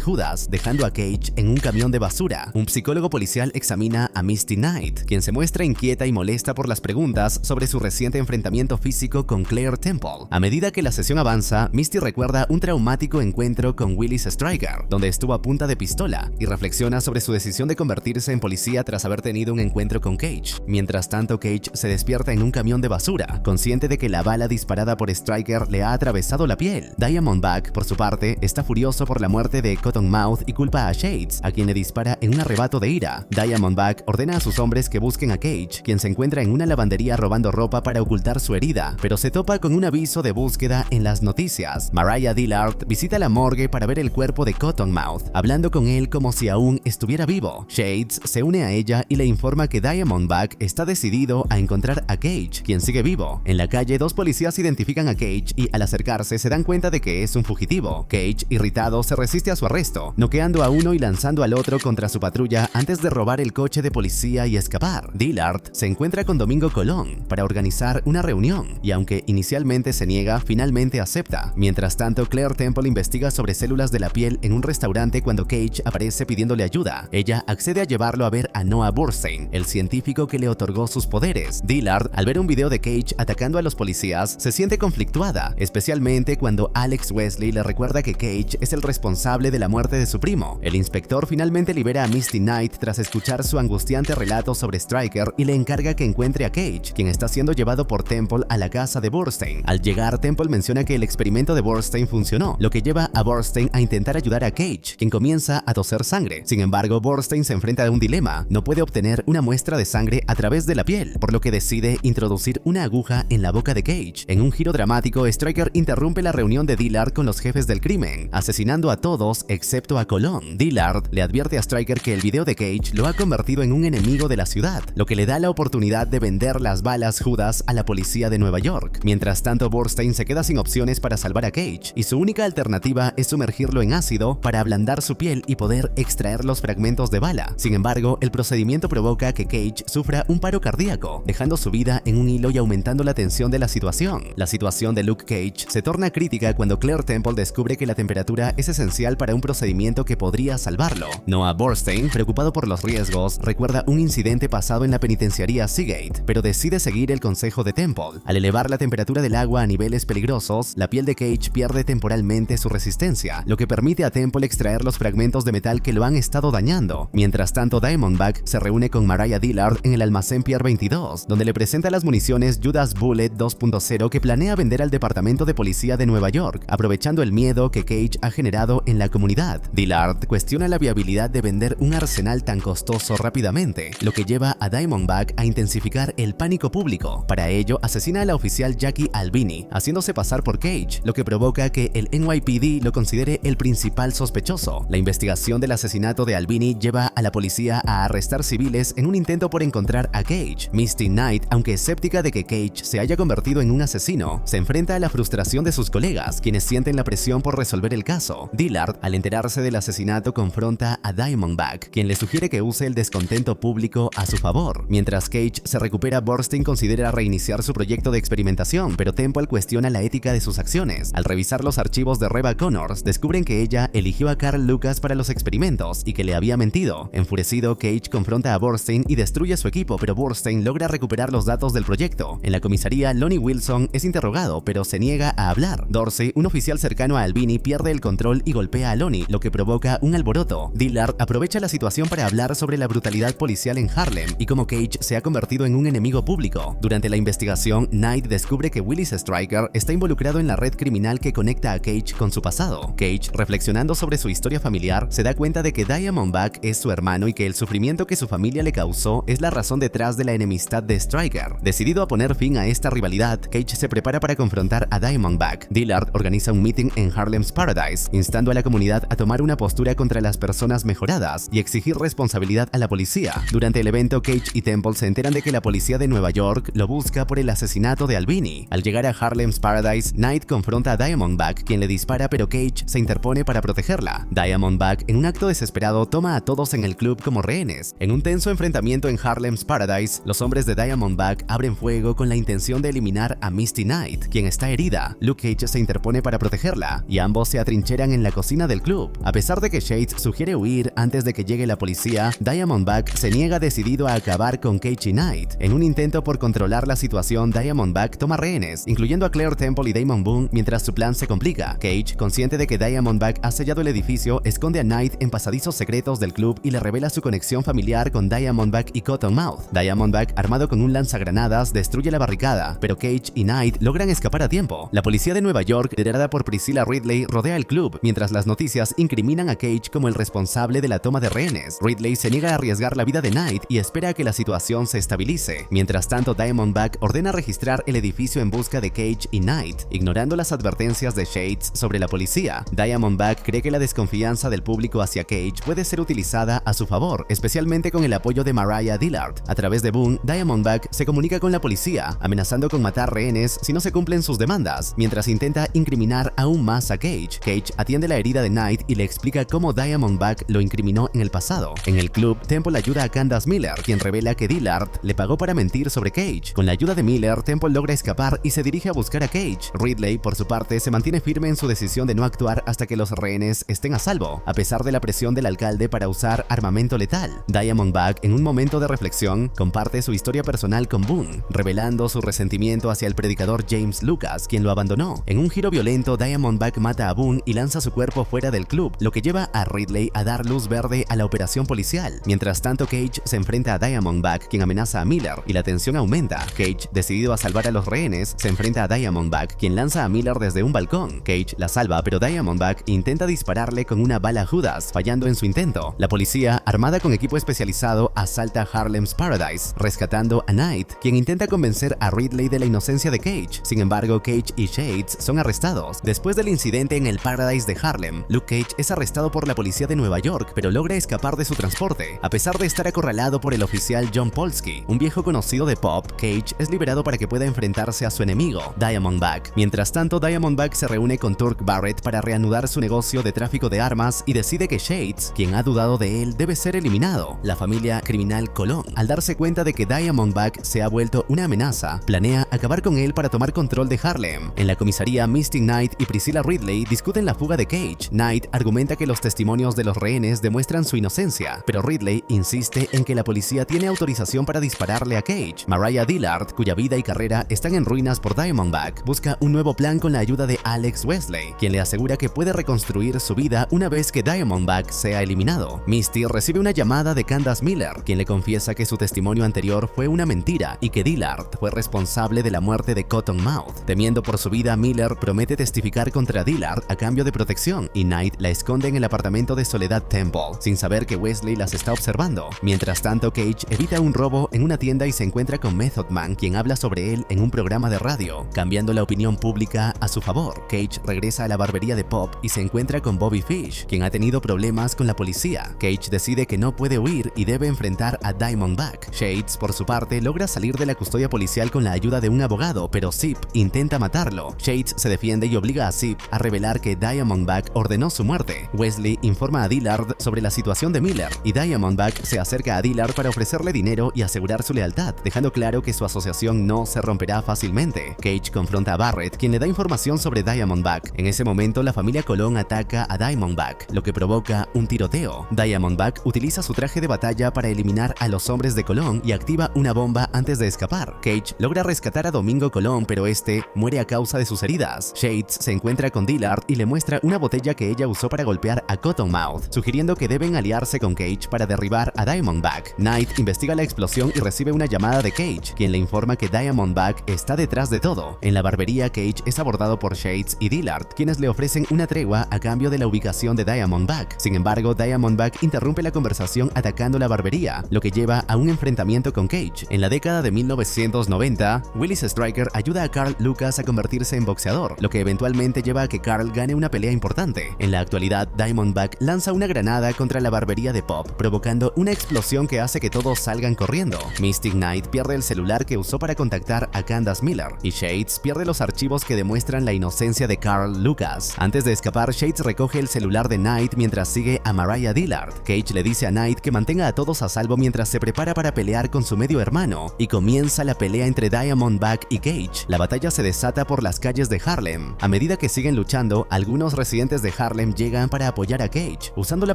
Judas, dejando a Cage en un camión de basura. Un psicólogo policial examina a Misty Knight, quien se muestra inquieta y molesta por las preguntas sobre su reciente enfrentamiento físico con Claire Temple. A medida que la sesión avanza, Misty recuerda un traumático encuentro con Willis Striker, donde estuvo a punta de pistola, y reflexiona sobre su decisión de convertirse en policía tras haber tenido un encuentro con Cage. Mientras tanto, Cage se despierta en un camión de basura, consciente de que la bala disparada por Striker le ha atravesado la piel. Diamondback, por su parte, está furioso por la muerte de Cottonmouth y culpa a Shades, a quien le dispara en un arrebato de ira. Diamondback ordena a sus hombres que busquen a Cage, quien se encuentra en una lavandería robando ropa para ocultar su herida, pero se topa con un aviso de búsqueda en las noticias. Mariah Dillard visita la morgue para ver el cuerpo de Cottonmouth, hablando con él como si aún estuviera vivo. Shades se une a ella y le informa que Diamondback está decidido a encontrar a Cage, quien sigue vivo. En la calle, dos policías identifican a Cage y al acercarse se dan cuenta de que es un fugitivo. Cage, irritado, se resiste a su arresto, noqueando a uno y lanzando al otro contra su patrulla antes de robar el coche de policía y escapar. Dillard se encuentra con Domingo Colón para organizar una reunión y, aunque inicialmente se niega, finalmente acepta. Mientras tanto, Claire Temple investiga sobre células de la piel en un restaurante cuando Cage aparece pidiéndole ayuda. Ella accede a llevarlo a ver a Noah Burstein, el científico que le otorgó sus poderes. Dillard, al ver un video de Cage atacando a los policías, se siente conflictuada, especialmente cuando Alex Wesley le recuerda que Cage es el responsable de la muerte de su primo. El inspector finalmente libera a Misty Knight tras escuchar su angustiante relato sobre Striker y le encarga que encuentre a Cage, quien está siendo llevado por Temple a la casa de Burstein. Al llegar, Temple menciona que el experimento de Burstein funcionó, lo que lleva a Burstein a intentar ayudar a Cage, quien comienza a toser sangre. Sin embargo, Burstein se enfrenta a un dilema: no puede obtener una muestra de sangre a través de la piel, por lo que decide introducir una aguja en la boca de Cage. En un giro dramático, Striker interrumpe la reunión de Dillard con los jefes del crimen, asesinando a todos excepto a Colón. Dillard le advierte a Striker que el video de Cage lo ha convertido en un enemigo de la ciudad, lo que le da la oportunidad de vender las balas Judas a la policía de Nueva York. Mientras tanto, Burstein se queda sin opciones para salvar a Cage, y su única alternativa es sumergirlo en ácido para ablandar su piel y poder extraer los fragmentos de bala. Sin embargo, el procedimiento provoca que Cage sufra un paro cardíaco, dejando su vida en un hilo y aumentando la tensión de la situación. La situación de Luke Cage se torna crítica cuando Claire Temple descubre que la temperatura es esencial para un procedimiento que podría salvarlo. Noah Burstein, preocupado por los riesgos, recuerda un incidente pasado en la penitenciaría Seagate, pero decide seguir el consejo de Temple. Al elevar la temperatura del agua a niveles peligrosos, la piel de Cage pierde temporalmente su resistencia, lo que permite a Temple extraer los fragmentos de metal que lo han estado dañando. Mientras tanto, Diamondback se reúne con Mariah Dillard en el almacén Pier 22, donde le presenta las municiones Judas Bullet 2.0 que planea vender al departamento de policía de Nueva York, aprovechando el miedo que Cage ha generado en la comunidad. Dillard cuestiona la viabilidad de vender un arsenal tan costoso rápidamente, lo que lleva a Diamondback a intensificar el pánico público. Para ello, asesina a la oficial Jackie Albini, haciéndose pasar por Cage, lo que provoca que el NYPD lo considere el principal sospechoso. La investigación del asesinato de Albini lleva a la policía a arrestar civiles en un intento por encontrar a Cage. Misty Knight, aunque escéptica de que Cage se haya convertido en un asesino, se enfrenta a la frustración de sus colegas, quienes sienten la presión por resolver el caso. Dillard, al enterarse del asesinato, confronta a Diamondback, quien le sugiere que use el descontento público a su favor. Mientras Cage se recupera, Burstein considera reiniciar su proyecto de experimentación, pero Temple cuestiona la ética de sus acciones. Al revisar los archivos de Reba Connors, descubren que ella eligió a Carl Lucas para los experimentos y que le había mentido. Enfurecido, Cage confronta a Burstein y destruye su equipo, pero Burstein logra recuperar los datos del proyecto. En la comisaría, Lonnie Wilson es interrogado, pero se niega a hablar. Dorsey, un oficial cercano a Albini, pierde el control y golpea a Lonnie, lo que provoca un alboroto. Dillard aprovecha la situación para hablar sobre la brutalidad policial en Harlem y cómo Cage se ha convertido en un enemigo público. Durante la investigación, Knight descubre que Willis Striker está involucrado en la red criminal que conecta a Cage con su pasado. Cage, reflexionando sobre su historia familiar, se da cuenta de que Diamondback es su hermano y que el sufrimiento que su familia le causó es la razón detrás de la enemistad de Striker. Decidido a poner fin a esta rivalidad, Cage se prepara para confrontar a Diamondback Diamondback. Dillard organiza un meeting en Harlem's Paradise, instando a la comunidad a tomar una postura contra las personas mejoradas y exigir responsabilidad a la policía. Durante el evento, Cage y Temple se enteran de que la policía de Nueva York lo busca por el asesinato de Albini. Al llegar a Harlem's Paradise, Knight confronta a Diamondback, quien le dispara, pero Cage se interpone para protegerla. Diamondback, en un acto desesperado, toma a todos en el club como rehenes. En un tenso enfrentamiento en Harlem's Paradise, los hombres de Diamondback abren fuego con la intención de eliminar a Misty Knight, quien está herida. Luke Cage se interpone para protegerla, y ambos se atrincheran en la cocina del club. A pesar de que Shades sugiere huir antes de que llegue la policía, Diamondback se niega decidido a acabar con Cage y Knight. En un intento por controlar la situación, Diamondback toma rehenes, incluyendo a Claire Temple y Damon Boone, mientras su plan se complica. Cage, consciente de que Diamondback ha sellado el edificio, esconde a Knight en pasadizos secretos del club y le revela su conexión familiar con Diamondback y Cottonmouth. Diamondback, armado con un lanzagranadas, destruye la barricada, pero Cage y Knight logran escapar a tiempo. La policía de Nueva York, liderada por Priscilla Ridley, rodea el club, mientras las noticias incriminan a Cage como el responsable de la toma de rehenes. Ridley se niega a arriesgar la vida de Knight y espera a que la situación se estabilice. Mientras tanto, Diamondback ordena registrar el edificio en busca de Cage y Knight, ignorando las advertencias de Shades sobre la policía. Diamondback cree que la desconfianza del público hacia Cage puede ser utilizada a su favor, especialmente con el apoyo de Mariah Dillard. A través de Boone, Diamondback se comunica con la policía, amenazando con matar rehenes si no se cumplen sus demandas, mientras intenta incriminar aún más a Cage. Cage atiende la herida de Knight y le explica cómo Diamondback lo incriminó en el pasado. En el club, Temple ayuda a Candace Miller, quien revela que Dillard le pagó para mentir sobre Cage. Con la ayuda de Miller, Temple logra escapar y se dirige a buscar a Cage. Ridley, por su parte, se mantiene firme en su decisión de no actuar hasta que los rehenes estén a salvo, a pesar de la presión del alcalde para usar armamento letal. Diamondback, en un momento de reflexión, comparte su historia personal con Boone, revelando su resentimiento hacia el predicador James Lucas, quien lo abandonó. En un giro violento, Diamondback mata a Boone y lanza su cuerpo fuera del club, lo que lleva a Ridley a dar luz verde a la operación policial. Mientras tanto, Cage se enfrenta a Diamondback, quien amenaza a Miller, y la tensión aumenta. Cage, decidido a salvar a los rehenes, se enfrenta a Diamondback, quien lanza a Miller desde un balcón. Cage la salva, pero Diamondback intenta dispararle con una bala Judas, fallando en su intento. La policía, armada con equipo especializado, asalta Harlem's Paradise, rescatando a Knight, quien intenta convencer a Ridley de la inocencia de Cage. Sin embargo, Cage y Shades son arrestados. Después del incidente en el Paradise de Harlem, Luke Cage es arrestado por la policía de Nueva York, pero logra escapar de su transporte. A pesar de estar acorralado por el oficial John Polsky, un viejo conocido de Pop, Cage es liberado para que pueda enfrentarse a su enemigo, Diamondback. Mientras tanto, Diamondback se reúne con Turk Barrett para reanudar su negocio de tráfico de armas y decide que Shades, quien ha dudado de él, debe ser eliminado. La familia criminal Colón, al darse cuenta de que Diamondback se ha vuelto una amenaza, planea acabar con él para tomar control de Harlem. En la comisaría, Misty Knight y Priscilla Ridley discuten la fuga de Cage. Knight argumenta que los testimonios de los rehenes demuestran su inocencia, pero Ridley insiste en que la policía tiene autorización para dispararle a Cage. Mariah Dillard, cuya vida y carrera están en ruinas por Diamondback, busca un nuevo plan con la ayuda de Alex Wesley, quien le asegura que puede reconstruir su vida una vez que Diamondback sea eliminado. Misty recibe una llamada de Candace Miller, quien le confiesa que su testimonio anterior fue una mentira y que Dillard fue responsable de la muerte de Cottonmouth. Temiendo por su vida, Miller promete testificar contra Dillard a cambio de protección, y Knight la esconde en el apartamento de Soledad Temple, sin saber que Wesley las está observando. Mientras tanto, Cage evita un robo en una tienda y se encuentra con Method Man, quien habla sobre él en un programa de radio, cambiando la opinión pública a su favor. Cage regresa a la barbería de Pop y se encuentra con Bobby Fish, quien ha tenido problemas con la policía. Cage decide que no puede huir y debe enfrentar a Diamondback. Shades, por su parte, logra salir de la custodia policial con la ayuda de un abogado, pero Zip intenta matarlo. Shades se defiende y obliga a Zip a revelar que Diamondback ordenó su muerte. Wesley informa a Dillard sobre la situación de Miller, y Diamondback se acerca a Dillard para ofrecerle dinero y asegurar su lealtad, dejando claro que su asociación no se romperá fácilmente. Cage confronta a Barrett, quien le da información sobre Diamondback. En ese momento, la familia Colón ataca a Diamondback, lo que provoca un tiroteo. Diamondback utiliza su traje de batalla para eliminar a los hombres de Colón y activa una bomba antes de escapar. Cage logra rescatar a Domingo Colón, pero este muere a causa de sus heridas. Shades se encuentra con Dillard y le muestra una botella que ella usó para golpear a Cottonmouth, sugiriendo que deben aliarse con Cage para derribar a Diamondback. Knight investiga la explosión y recibe una llamada de Cage, quien le informa que Diamondback está detrás de todo. En la barbería, Cage es abordado por Shades y Dillard, quienes le ofrecen una tregua a cambio de la ubicación de Diamondback. Sin embargo, Diamondback interrumpe la conversación atacando la barbería, lo que lleva a un enfrentamiento con Cage. En la década de 1990, Willis Stryker ayuda a Carl Lucas a convertir convertirse en boxeador, lo que eventualmente lleva a que Carl gane una pelea importante. En la actualidad, Diamondback lanza una granada contra la barbería de Pop, provocando una explosión que hace que todos salgan corriendo. Mystic Knight pierde el celular que usó para contactar a Candace Miller, y Shades pierde los archivos que demuestran la inocencia de Carl Lucas. Antes de escapar, Shades recoge el celular de Knight mientras sigue a Mariah Dillard. Cage le dice a Knight que mantenga a todos a salvo mientras se prepara para pelear con su medio hermano, y comienza la pelea entre Diamondback y Cage. La batalla se desata por las calles de Harlem. A medida que siguen luchando, algunos residentes de Harlem llegan para apoyar a Cage. Usando la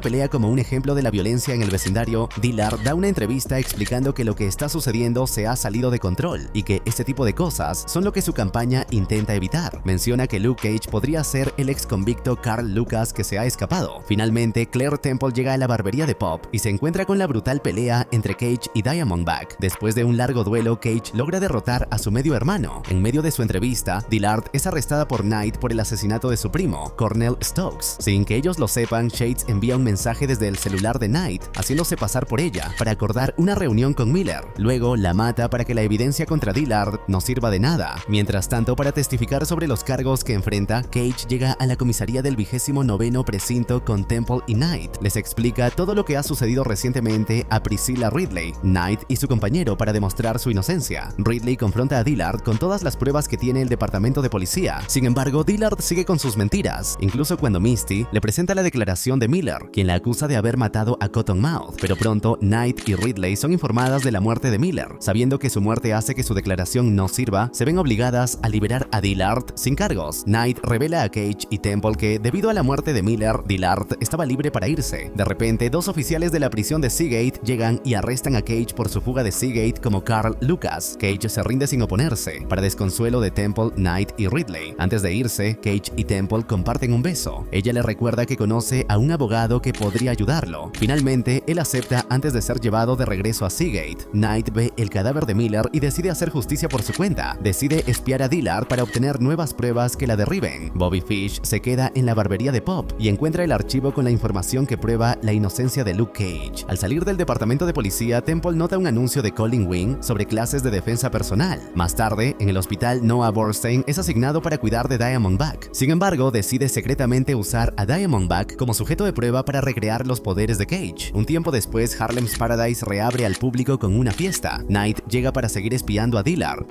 pelea como un ejemplo de la violencia en el vecindario, Dillard da una entrevista explicando que lo que está sucediendo se ha salido de control y que este tipo de cosas son lo que su campaña intenta evitar. Menciona que Luke Cage podría ser el ex convicto Carl Lucas que se ha escapado. Finalmente, Claire Temple llega a la barbería de Pop y se encuentra con la brutal pelea entre Cage y Diamondback. Después de un largo duelo, Cage logra derrotar a su medio hermano. En medio de su entrevista, Dillard es arrestada por Knight por el asesinato de su primo, Cornell Stokes. Sin que ellos lo sepan, Shades envía un mensaje desde el celular de Knight, haciéndose pasar por ella, para acordar una reunión con Miller. Luego la mata para que la evidencia contra Dillard no sirva de nada. Mientras tanto, para testificar sobre los cargos que enfrenta, Cage llega a la comisaría del 29º precinto con Temple y Knight. Les explica todo lo que ha sucedido recientemente a Priscilla Ridley, Knight y su compañero para demostrar su inocencia. Ridley confronta a Dillard con todas las pruebas que tiene el departamento de policía. Sin embargo, Dillard sigue con sus mentiras, incluso cuando Misty le presenta la declaración de Miller, quien la acusa de haber matado a Cottonmouth. Pero pronto, Knight y Ridley son informadas de la muerte de Miller. Sabiendo que su muerte hace que su declaración no sirva, se ven obligadas a liberar a Dillard sin cargos. Knight revela a Cage y Temple que, debido a la muerte de Miller, Dillard estaba libre para irse. De repente, dos oficiales de la prisión de Seagate llegan y arrestan a Cage por su fuga de Seagate como Carl Lucas. Cage se rinde sin oponerse, para desconsuelo de Temple, Knight y Ridley. Antes de irse, Cage y Temple comparten un beso. Ella le recuerda que conoce a un abogado que podría ayudarlo. Finalmente, él acepta antes de ser llevado de regreso a Seagate. Knight ve el cadáver de Miller y decide hacer justicia por su cuenta. Decide espiar a Dillard para obtener nuevas pruebas que la derriben. Bobby Fish se queda en la barbería de Pop y encuentra el archivo con la información que prueba la inocencia de Luke Cage. Al salir del departamento de policía, Temple nota un anuncio de Colin Wing sobre clases de defensa personal. Más tarde, en el hospital, Noah Borstein es asignado para cuidar de Diamondback. Sin embargo, decide secretamente usar a Diamondback como sujeto de prueba para recrear los poderes de Cage. Un tiempo después, Harlem's Paradise reabre al público con una fiesta. Knight llega para seguir espiando a Dillard.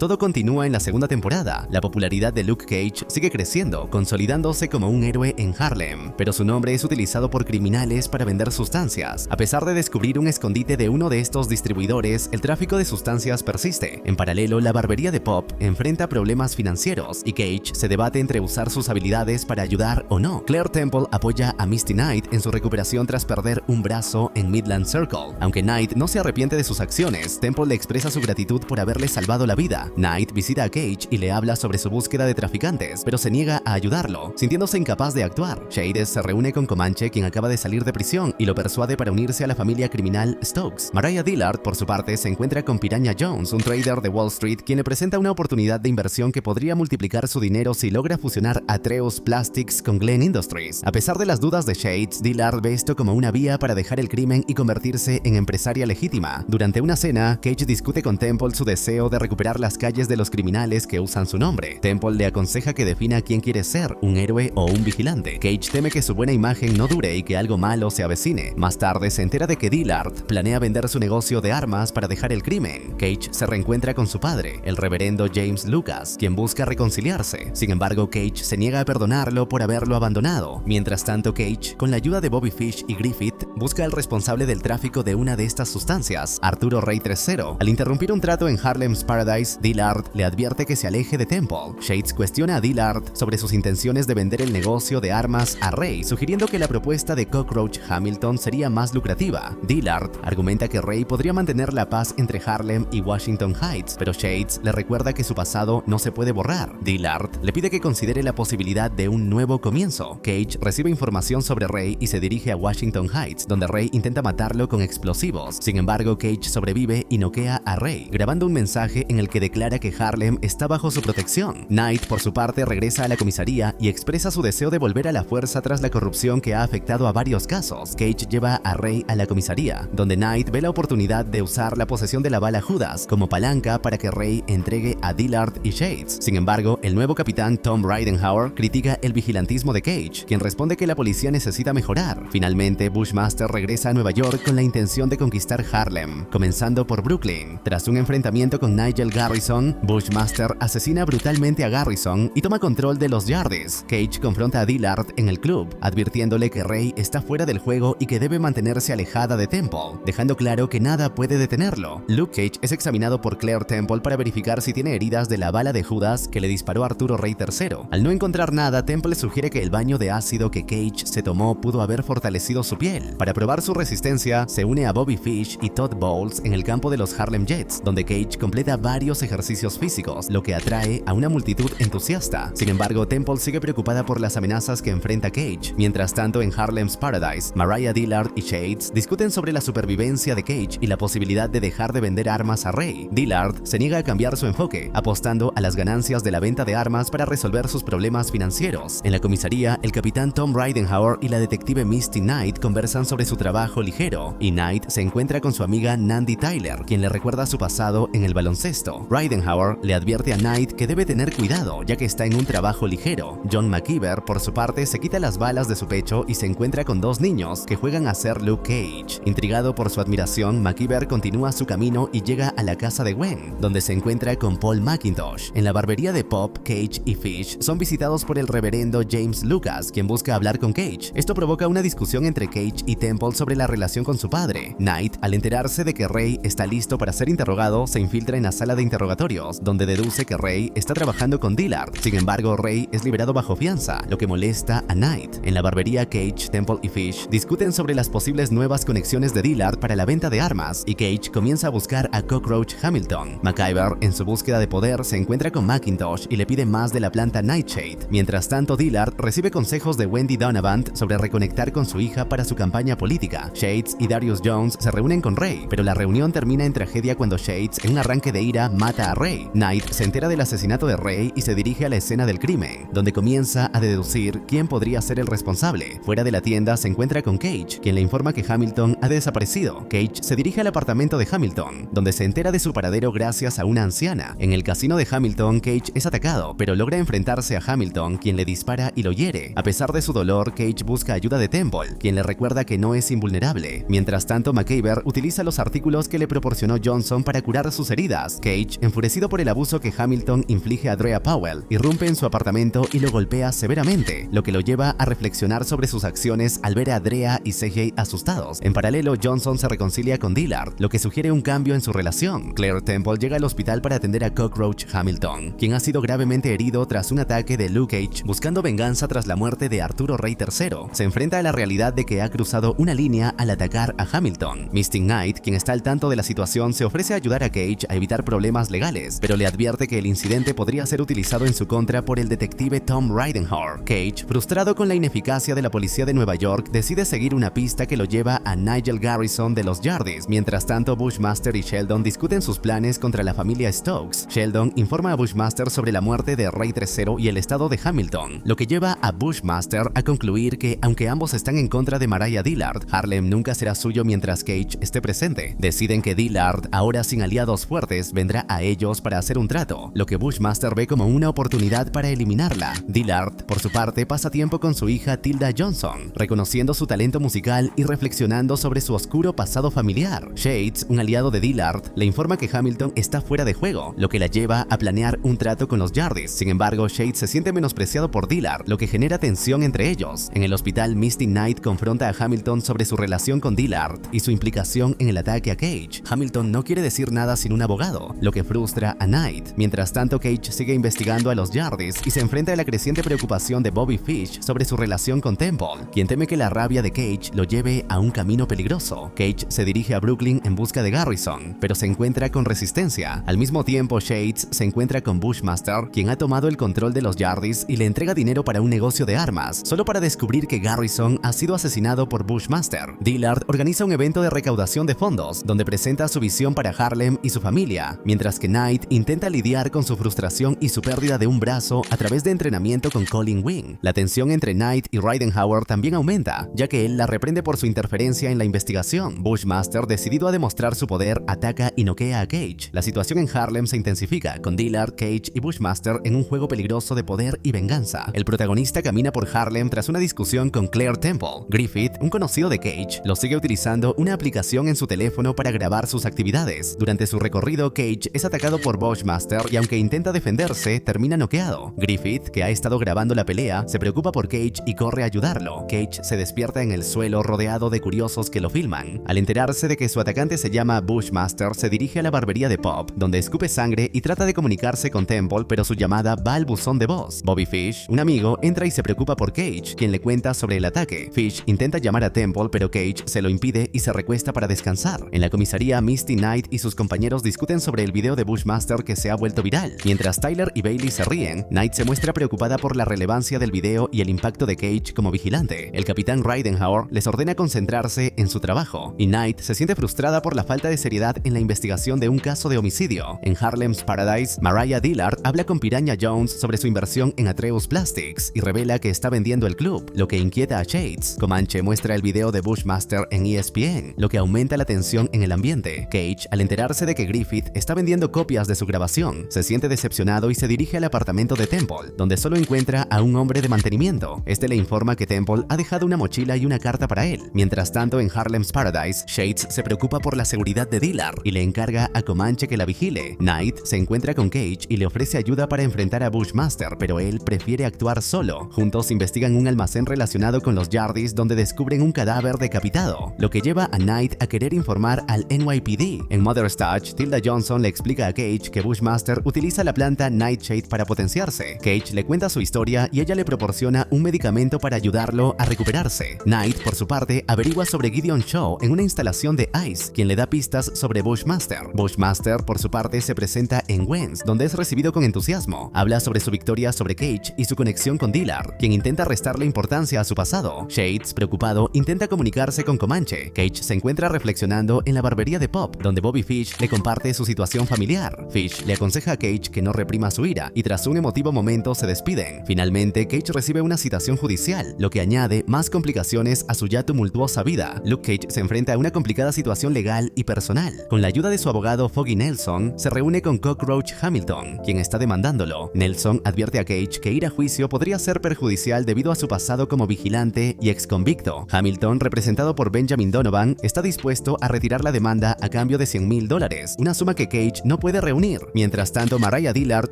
Todo continúa en la segunda temporada. La popularidad de Luke Cage sigue creciendo, consolidándose como un héroe en Harlem, pero su nombre es utilizado por criminales para vender sustancias. A pesar de descubrir un escondite de uno de estos distribuidores, el tráfico de sustancias persiste. En paralelo, la barbería de Pop enfrenta problemas financieros y Cage se debate entre usar sus habilidades para ayudar o no. Claire Temple apoya a Misty Knight en su recuperación tras perder un brazo en Midland Circle. Aunque Knight no se arrepiente de sus acciones, Temple le expresa su gratitud por haberle salvado la vida. Knight visita a Cage y le habla sobre su búsqueda de traficantes, pero se niega a ayudarlo, sintiéndose incapaz de actuar. Shades se reúne con Comanche, quien acaba de salir de prisión, y lo persuade para unirse a la familia criminal Stokes. Mariah Dillard, por su parte, se encuentra con Piranha Jones, un trader de Wall Street, quien le presenta una oportunidad de inversión que podría multiplicar su dinero si logra fusionar Atreus Plastics con Glen Industries. A pesar de las dudas de Shades, Dillard ve esto como una vía para dejar el crimen y convertirse en empresaria legítima. Durante una cena, Cage discute con Temple su deseo de recuperar las calles de los criminales que usan su nombre. Temple le aconseja que defina quién quiere ser, un héroe o un vigilante. Cage teme que su buena imagen no dure y que algo malo se avecine. Más tarde se entera de que Dillard planea vender su negocio de armas para dejar el crimen. Cage se reencuentra con su padre, el reverendo James Lucas, quien busca reconciliarse. Sin embargo, Cage se niega a perdonarlo por haberlo abandonado. Mientras tanto, Cage, con la ayuda de Bobby Fish y Griffith, busca al responsable del tráfico de una de estas sustancias, Arturo Rey III. Al interrumpir un trato en Harlem's Paradise, Dillard le advierte que se aleje de Temple. Shades cuestiona a Dillard sobre sus intenciones de vender el negocio de armas a Ray, sugiriendo que la propuesta de Cockroach Hamilton sería más lucrativa. Dillard argumenta que Ray podría mantener la paz entre Harlem y Washington Heights, pero Shades le recuerda que su pasado no se puede borrar. Dillard le pide que considere la posibilidad de un nuevo comienzo. Cage recibe información sobre Ray y se dirige a Washington Heights, donde Ray intenta matarlo con explosivos. Sin embargo, Cage sobrevive y noquea a Ray, grabando un mensaje en el que declara que Harlem está bajo su protección. Knight, por su parte, regresa a la comisaría y expresa su deseo de volver a la fuerza tras la corrupción que ha afectado a varios casos. Cage lleva a Ray a la comisaría, donde Knight ve la oportunidad de usar la posesión de la bala Judas como palanca para que Ray entregue a Dillard y Shades. Sin embargo, el nuevo capitán Tom Ridenhour critica el vigilantismo de Cage, quien responde que la policía necesita mejorar. Finalmente, Bushmaster regresa a Nueva York con la intención de conquistar Harlem, comenzando por Brooklyn. Tras un enfrentamiento con Nigel Garrison, Bushmaster asesina brutalmente a Garrison y toma control de los Yardies. Cage confronta a Dillard en el club, advirtiéndole que Ray está fuera del juego y que debe mantenerse alejada de Temple, dejando claro que nada puede detenerlo. Luke Cage es examinado por Claire Temple para verificar si tiene heridas de la bala de Judas que le disparó Arturo Rey III. Al no encontrar nada, Temple sugiere que el baño de ácido que Cage se tomó pudo haber fortalecido su piel. Para probar su resistencia, se une a Bobby Fish y Todd Bowles en el campo de los Harlem Jets, donde Cage completa varios ejercicios físicos, lo que atrae a una multitud entusiasta. Sin embargo, Temple sigue preocupada por las amenazas que enfrenta Cage. Mientras tanto, en Harlem's Paradise, Mariah Dillard y Shades discuten sobre la supervivencia de Cage y la posibilidad de dejar de vender armas a Ray. Dillard se niega a cambiar su enfoque, apostando a las ganancias de la venta de armas para resolver sus problemas financieros. En la comisaría, el capitán Tom Ridenhour y la detective Misty Knight conversan sobre su trabajo ligero, y Knight se encuentra con su amiga Nandi Tyler, quien le recuerda su pasado en el baloncesto. Ridenhour le advierte a Knight que debe tener cuidado, ya que está en un trabajo ligero. John McKeever, por su parte, se quita las balas de su pecho y se encuentra con dos niños que juegan a ser Luke Cage. Intrigado por su admiración, McKeever continúa su camino y llega a la casa de Gwen, donde se encuentra con Paul McIntosh. En la barbería de Pop, Cage y Fish son visitados por el reverendo James Lucas, quien busca hablar con Cage. Esto provoca una discusión entre Cage y Temple sobre la relación con su padre. Knight, al enterarse de que Ray está listo para ser interrogado, se infiltra en la sala de interrogatorios, donde deduce que Ray está trabajando con Dillard. Sin embargo, Ray es liberado bajo fianza, lo que molesta a Knight. En la barbería, Cage, Temple y Fish discuten sobre las posibles nuevas conexiones de Dillard para la venta de armas, y Cage comienza a buscar a Cockroach Hamilton. McIver, en su búsqueda de poder, se encuentra con McIntosh y le pide más de la planta Nightshade. Mientras tanto, Dillard recibe consejos de Wendy Donovan sobre reconectar con su hija para su campaña política. Shades y Darius Jones se reúnen con Ray, pero la reunión termina en tragedia cuando Shades, en un arranque de ira, mata a Ray. Knight se entera del asesinato de Ray y se dirige a la escena del crimen, donde comienza a deducir quién podría ser el responsable. Fuera de la tienda se encuentra con Cage, quien le informa que Hamilton ha desaparecido. Cage se dirige al apartamento de Hamilton, donde se entera de su paradero gracias a una anciana. En el casino de Hamilton, Cage es atacado, pero logra enfrentarse a Hamilton, quien le dispara y lo hiere. A pesar de su dolor, Cage busca ayuda de Temple, quien le recuerda que no es invulnerable. Mientras tanto, McIver utiliza los artículos que le proporcionó Johnson para curar sus heridas. Cage, enfurecido por el abuso que Hamilton inflige a Drea Powell, irrumpe en su apartamento y lo golpea severamente, lo que lo lleva a reflexionar sobre sus acciones al ver a Drea y CJ asustados. En paralelo, Johnson se reconcilia con Dillard, lo que sugiere un cambio en su relación. Claire Temple llega al hospital para atender a Cockroach Hamilton, quien ha sido gravemente herido tras un ataque de Luke Cage buscando venganza tras la muerte de Arturo Rey III. Se enfrenta a la realidad de que ha cruzado una línea al atacar a Hamilton. Misty Knight, quien está al tanto de la situación, se ofrece a ayudar a Cage a evitar problemas legales, pero le advierte que el incidente podría ser utilizado en su contra por el detective Tom Ridenhour. Cage, frustrado con la ineficacia de la policía de Nueva York, decide seguir una pista que lo lleva a Nigel Garrison de los Yardies. Mientras tanto, Bushmaster y Sheldon discuten sus planes contra la familia Stokes. Sheldon informa a Bushmaster sobre la muerte de Rey III y el estado de Hamilton, lo que lleva a Bushmaster a concluir que, aunque ambos están en contra de Mariah Dillard, Harlem nunca será suyo mientras Cage esté presente. Deciden que Dillard, ahora sin aliados fuertes, vendrá a ellos para hacer un trato, lo que Bushmaster ve como una oportunidad para eliminarla. Dillard, por su parte, pasa tiempo con su hija Tilda Johnson, reconociendo su talento musical y reflexionando sobre su oscuro pasado familiar. Shades, un aliado de Dillard, le informa que Hamilton está fuera de juego, lo que la lleva a planear un trato con los Yardies. Sin embargo, Shades se siente menospreciado por Dillard, lo que genera tensión entre ellos. En el hospital, Misty Knight confronta a Hamilton sobre su relación con Dillard y su implicación en el ataque a Cage. Hamilton no quiere decir nada sin un abogado, lo que frustra a Knight. Mientras tanto, Cage sigue investigando a los Yardies y se enfrenta a la creciente preocupación de Bobby Fish sobre su relación con Temple, quien teme que la rabia de Cage lo lleve a un camino peligroso. Cage se dirige a Brooklyn en busca de Garrison, pero se encuentra con resistencia. Al mismo tiempo, Shades se encuentra con Bushmaster, quien ha tomado el control de los Yardies y le entrega dinero para un negocio de armas, solo para descubrir que Garrison ha sido asesinado por Bushmaster. Dillard organiza un evento de recaudación de fondos, donde presenta su visión para Harlem y su familia, mientras que Knight intenta lidiar con su frustración y su pérdida de un brazo a través de entrenamiento con Colin Wing. La tensión entre Knight y Ridenhour también aumenta, ya que él la reprende por su interferencia en la investigación. Bushmaster, decidido a demostrar su poder, ataca y noquea a Cage. La situación en Harlem se intensifica, con Dillard, Cage y Bushmaster en un juego peligroso de poder y venganza. El protagonista camina por Harlem tras una discusión con Claire Temple. Griffith, un conocido de Cage, lo sigue utilizando una aplicación en su teléfono para grabar sus actividades. Durante su recorrido, Cage es atacado por Bushmaster y aunque intenta defenderse, termina noqueado. Griffith, que ha estado grabando la pelea, se preocupa por Cage y corre a ayudarlo. Cage se despierta en el suelo rodeado de curiosos que lo filman. Al enterarse de que su atacante se llama Bushmaster, se dirige a la barbería de Pop, donde escupe sangre y trata de comunicarse con Temple, pero su llamada va al buzón de voz. Bobby Fish, un amigo, entra y se preocupa por Cage, quien le cuenta sobre el ataque. Fish intenta llamar a Temple, pero Cage se lo impide y se recuesta para descansar. En la comisaría, Misty Knight y sus compañeros discuten sobre el video de Bushmaster que se ha vuelto viral. Mientras Tyler y Bailey se ríen, Knight se muestra preocupada por la relevancia del video y el impacto de Cage como vigilante. El capitán Ridenhour les ordena concentrarse en su trabajo, y Knight se siente frustrada por la falta de seriedad en la investigación de un caso de homicidio. En Harlem's Paradise, Mariah Dillard habla con Piranha Jones sobre su inversión en Atreus Plastics y revela que está vendiendo el club, lo que inquieta a Shades. Comanche muestra el video de Bushmaster en ESPN, lo que aumenta la tensión en el ambiente. Cage, al enterarse de que Griffith está vendiendo copias de su grabación, se siente decepcionado y se dirige al apartamento de Temple, donde solo encuentra a un hombre de mantenimiento. Este le informa que Temple ha dejado una mochila y una carta para él. Mientras tanto, en Harlem's Paradise, Shades se preocupa por la seguridad de Dillard y le encarga a Comanche que la vigile. Knight se encuentra con Cage y le ofrece ayuda para enfrentar a Bushmaster, pero él prefiere actuar solo. Juntos investigan un almacén relacionado con los Yardis donde descubren un cadáver decapitado, lo que lleva a Knight a querer informar al NYPD. En Mother's Touch, Tilda Johnson le explica a Cage que Bushmaster utiliza la planta Nightshade para potenciarse. Cage le cuenta su historia y ella le proporciona un medicamento para ayudarlo a recuperarse. Knight, por su parte, averigua sobre Gideon Shaw en una instalación de ICE, quien le da pistas sobre Bushmaster. Bushmaster, por su parte, se presenta en Wens, donde es recibido con entusiasmo. Habla sobre su victoria sobre Cage y su conexión con Dillard, quien intenta restarle importancia a su pasado. Shades, preocupado, intenta comunicarse con Comanche. Cage se encuentra reflexionando en la barbería de Pop, donde Bobby Fish le comparte su situación familiar. Fish le aconseja a Cage que no reprima su ira, y tras un emotivo momento se despiden. Finalmente, Cage recibe una citación judicial, lo que añade más complicaciones a su ya tumultuosa vida. Luke Cage se enfrenta a una complicada situación legal y personal. Con la ayuda de su abogado Foggy Nelson, se reúne con Cockroach Hamilton, quien está demandándolo. Nelson advierte a Cage que ir a juicio podría ser perjudicial debido a su pasado como vigilante y exconvicto. Hamilton, representado por Benjamin Donovan, está dispuesto a retirar la demanda a cambio de $100,000, una suma que Cage no puede reunir. Mientras tanto, Mariah Dillard